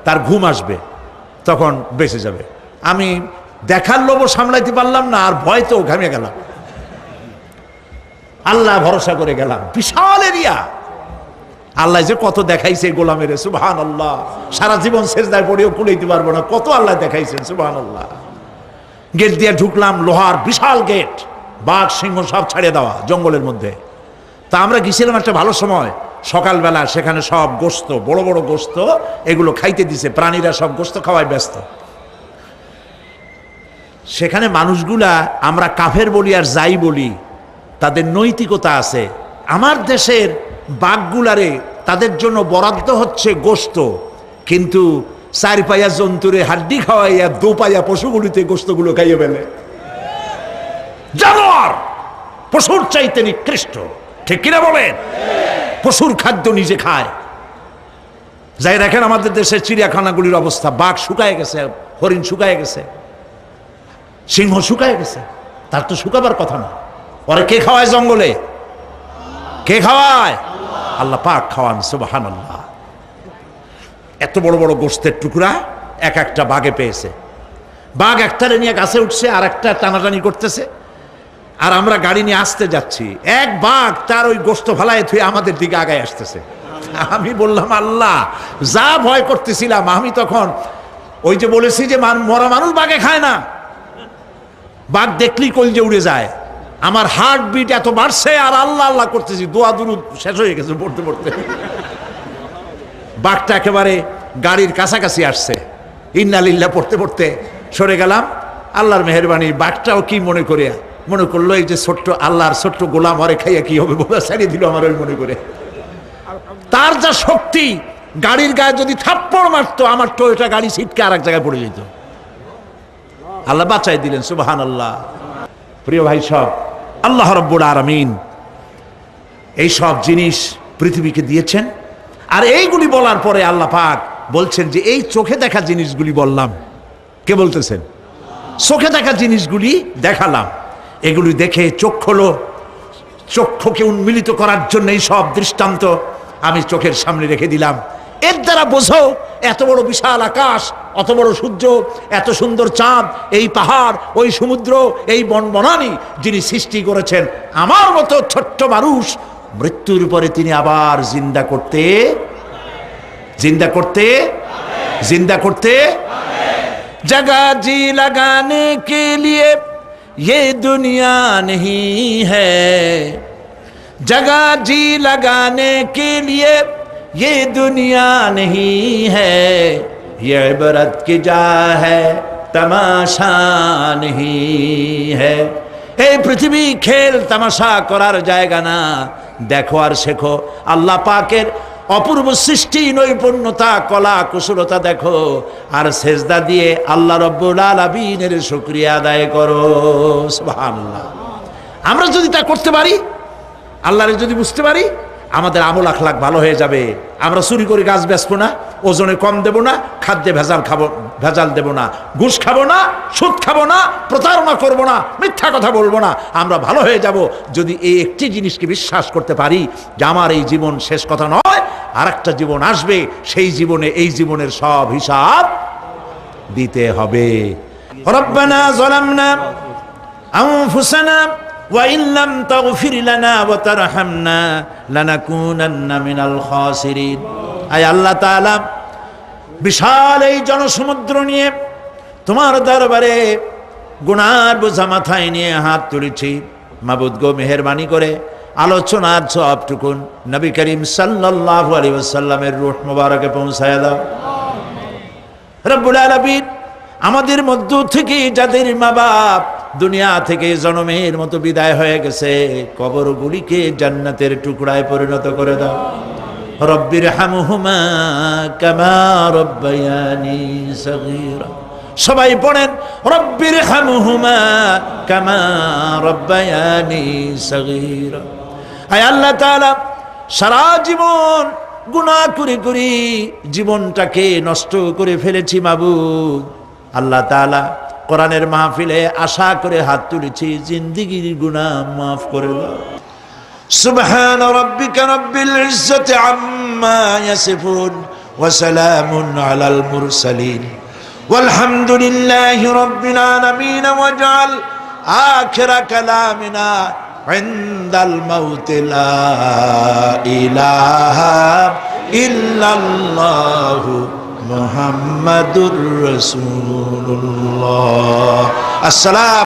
Speaker 1: তার ঘুম আসবে, তখন বেঁচে যাবে। আমি দেখার লোভও সামলাইতে পারলাম না, আর ভয়তেও ঘামে গেলাম। আল্লাহ ভরসা করে গেলাম। বিশাল এরিয়া, আল্লাহ যে কত দেখাইছে গোলামের, সুবহানাল্লাহ। সারা জীবন সেজদায় পড়েও কুলাইতে পারবো না, কত আল্লাহ দেখাইছেন, সুবহানাল্লাহ। গেট দিয়ে ঢুকলাম, লোহার বিশাল গেট, বাঘ সিংহ সব ছাড়িয়ে দেওয়া জঙ্গলের মধ্যে। তা আমরা গেছিলাম একটা ভালো সময়, সকালবেলা সেখানে সব গোস্ত, বড় বড় গোস্ত, এগুলো খাইতে দিছে। প্রাণীরা সব গোস্ত খাওয়ায় ব্যস্ত। সেখানে মানুষগুলা, আমরা কাফের বলি আর যাই বলি, তাদের নৈতিকতা আছে। আমার দেশের বাঘগুলারে তাদের জন্য বরাদ্দ হচ্ছে গোস্ত, কিন্তু 4 পায়া জন্তুরে হাড্ডি খাওয়াইয়া 2 পায়া পশুগুলিতে গোস্তগুলো খাইয়ে ফেলে। জানোয়ার পশুর চাইতে নিকৃষ্ট, ঠিক কিনা বলেন? পশুর খাদ্য নিজে খায়। যাই দেখেন আমাদের দেশের চিড়িয়াখানাগুলির অবস্থা, বাঘ শুকায় গেছে, হরিণ শুকায় গেছে, সিংহ শুকায় গেছে। তার তো শুকাবার কথা না। ওরে কে খাওয়ায় জঙ্গলে? কে খাওয়ায়? আল্লাহ পাক খাওয়ান, সুবহানাল্লাহ। এত বড় বড় গোস্তের টুকরা এক একটা বাঘে পেয়েছে। বাঘ একটারে নিয়ে গাছে উঠছে, আর একটা টানাটানি করতেছে, আর আমরা গাড়ি নিয়ে আসতে যাচ্ছি। এক বাঘ তার ওই গোস্ত ফালায় থুয়ে আমাদের দিকে আগায় আসতেছে। আমি বললাম, আল্লাহ, যা ভয় করতেছিলাম আমি তখন, ওই যে বলেছি যে মরা মানুষ বাঘে খায় না, বাঘ দেখলেই কলজে উড়ে যায়। আমার হার্ট বিট এত বাড়ছে, আর আল্লাহ আল্লাহ করতেছি, দোয়া দুরুদ শেষ হয়ে গেছে পড়তে পড়তে। বাঘটা একেবারে গাড়ির কাছাকাছি আসছে, ইন্না লিল্লাহ পড়তে পড়তে সরে গেলাম। আল্লাহর মেহেরবানি, বাঘটাও কি মনে করলো এই যে ছোট্ট আল্লাহর ছোট্ট গোলাম, হরে খাইয়া কি হবে বলে ছাড়িয়ে দিল আমার ওই মনে করে। তার যা শক্তি, গাড়ির গায়ে যদি থাপ্পড় মারতো, আমার টয়োটা গাড়ি ছিটকে আর এক জায়গায় পড়ে যেত। আল্লাহ বাঁচাই দিলেন, সুবহানাল্লাহ। প্রিয় ভাই সব, আল্লাহ রাব্বুল আলামিন এই সব জিনিস পৃথিবীকে দিয়েছেন। আর এইগুলি বলার পরে আল্লাহ পাক বলছেন যে এই চোখে দেখা জিনিসগুলি বললাম। কে বলতেছেন? চোখে দেখা জিনিসগুলি দেখালাম। এগুলি দেখে চোখ হলো, চক্ষুকে উন্মিলিত করার জন্য এই সব দৃষ্টান্ত আমি চোখের সামনে রেখে দিলাম। এর দ্বারা বোঝো, এত বড় বিশাল আকাশ, অত বড় সূর্য, এত সুন্দর চাঁদ, এই পাহাড়, ওই সমুদ্র, এই বনবনানি যিনি সৃষ্টি করেছেন, আমার মতো ছোট্ট মানুষ মৃত্যুর পরে তিনি আবার জিন্দা করতে जगह जी लगाने के लिए ये दुनिया नहीं है, जगह जी लगाने के लिए ये दुनिया नहीं है, ये इबरत की जा है तमाशा नहीं है। এই পৃথিবী খেল তামাশা করার জায়গা না, দেখো আর শেখো আল্লাহ পাকের অপূর্ব সৃষ্টি, নৈপুণ্যতা, কলা কুশলতা দেখো, আর সেজদা দিয়ে আল্লাহ রাব্বুল আলামিনের শুকরিয়া আদায় করো। সুবহানাল্লাহ। আমরা যদি তা করতে পারি, আল্লাহরে যদি বুঝতে পারি, আমাদের আমল আখলাক ভালো হয়ে যাবে। আমরা চুরি করে গাছ বেচবো না, ওজনে কম দেব না, খাদ্যে ভেজাল দেব না, ঘুষ খাবো না, সুদ খাবো না, প্রতারণা করবো না, মিথ্যা কথা বলবো না। আমরা ভালো হয়ে যাব যদি এই একটি জিনিসকে বিশ্বাস করতে পারি যে আমার এই জীবন শেষ কথা নয়, আর একটা জীবন আসবে, সেই জীবনে এই জীবনের সব হিসাব দিতে হবে। রব্বানা যালামনা আনফুসানা وَإِن لَّمْ تَغْفِرْ لَنَا وَتَرْحَمْنَا لَنَكُونَنَّ مِنَ الْخَاسِرِينَ। আয় আল্লাহ তাআলা, বিশাল এই জনসমুদ্র নিয়ে তোমার দরবারে গুনার বোঝা মাথায় নিয়ে হাত তুলেছি। মাবুদ গো, মেহেরবানি করে আলোচনার সবটুকুন নবী করিম সাল্লাল্লাহু আলাইহি ওয়াসাল্লামের রূহ মুবারকে পৌঁছায় দাও। রব্বুল আলামিন, আমাদের মধ্য থেকে যাদের মা বাপ দুনিয়া থেকে জনমের মতো বিদায় হয়ে গেছে, কবরগুলিকে জান্নাতের টুকরায় পরিণত করে দাও। রব্বির হামহুমা কামা রব্বায়ানি সগীরা। সবাই পড়েন, রব্বির হামহুমা কামা রব্বায়ানি সগীরা। আয় আল্লাহ তাআলা, সারা জীবন গুনাহ করে করে জীবনটাকে নষ্ট করে ফেলেছি মাবুদ। আল্লাহ তাআলা, কোরআনের মাহফিলে আশা করে হাত তুলেছি, জিন্দেগীর গুনাহ মাফ করে দাও। সুবহান রাব্বিকা রাব্বিল ইজ্জাতি আম্মা ইয়াসিফুন ওয়া সালামুন আলাল মুরসালিন ওয়ালহামদুলিল্লাহি রাব্বিল আলামিন। ওয়াজআল আখিরা কালামিনা ইনদাল মাউত লা ইলাহা ইল্লাল্লাহু মুহাম্মাদুর রাসূলুল্লাহ। আসসালাম।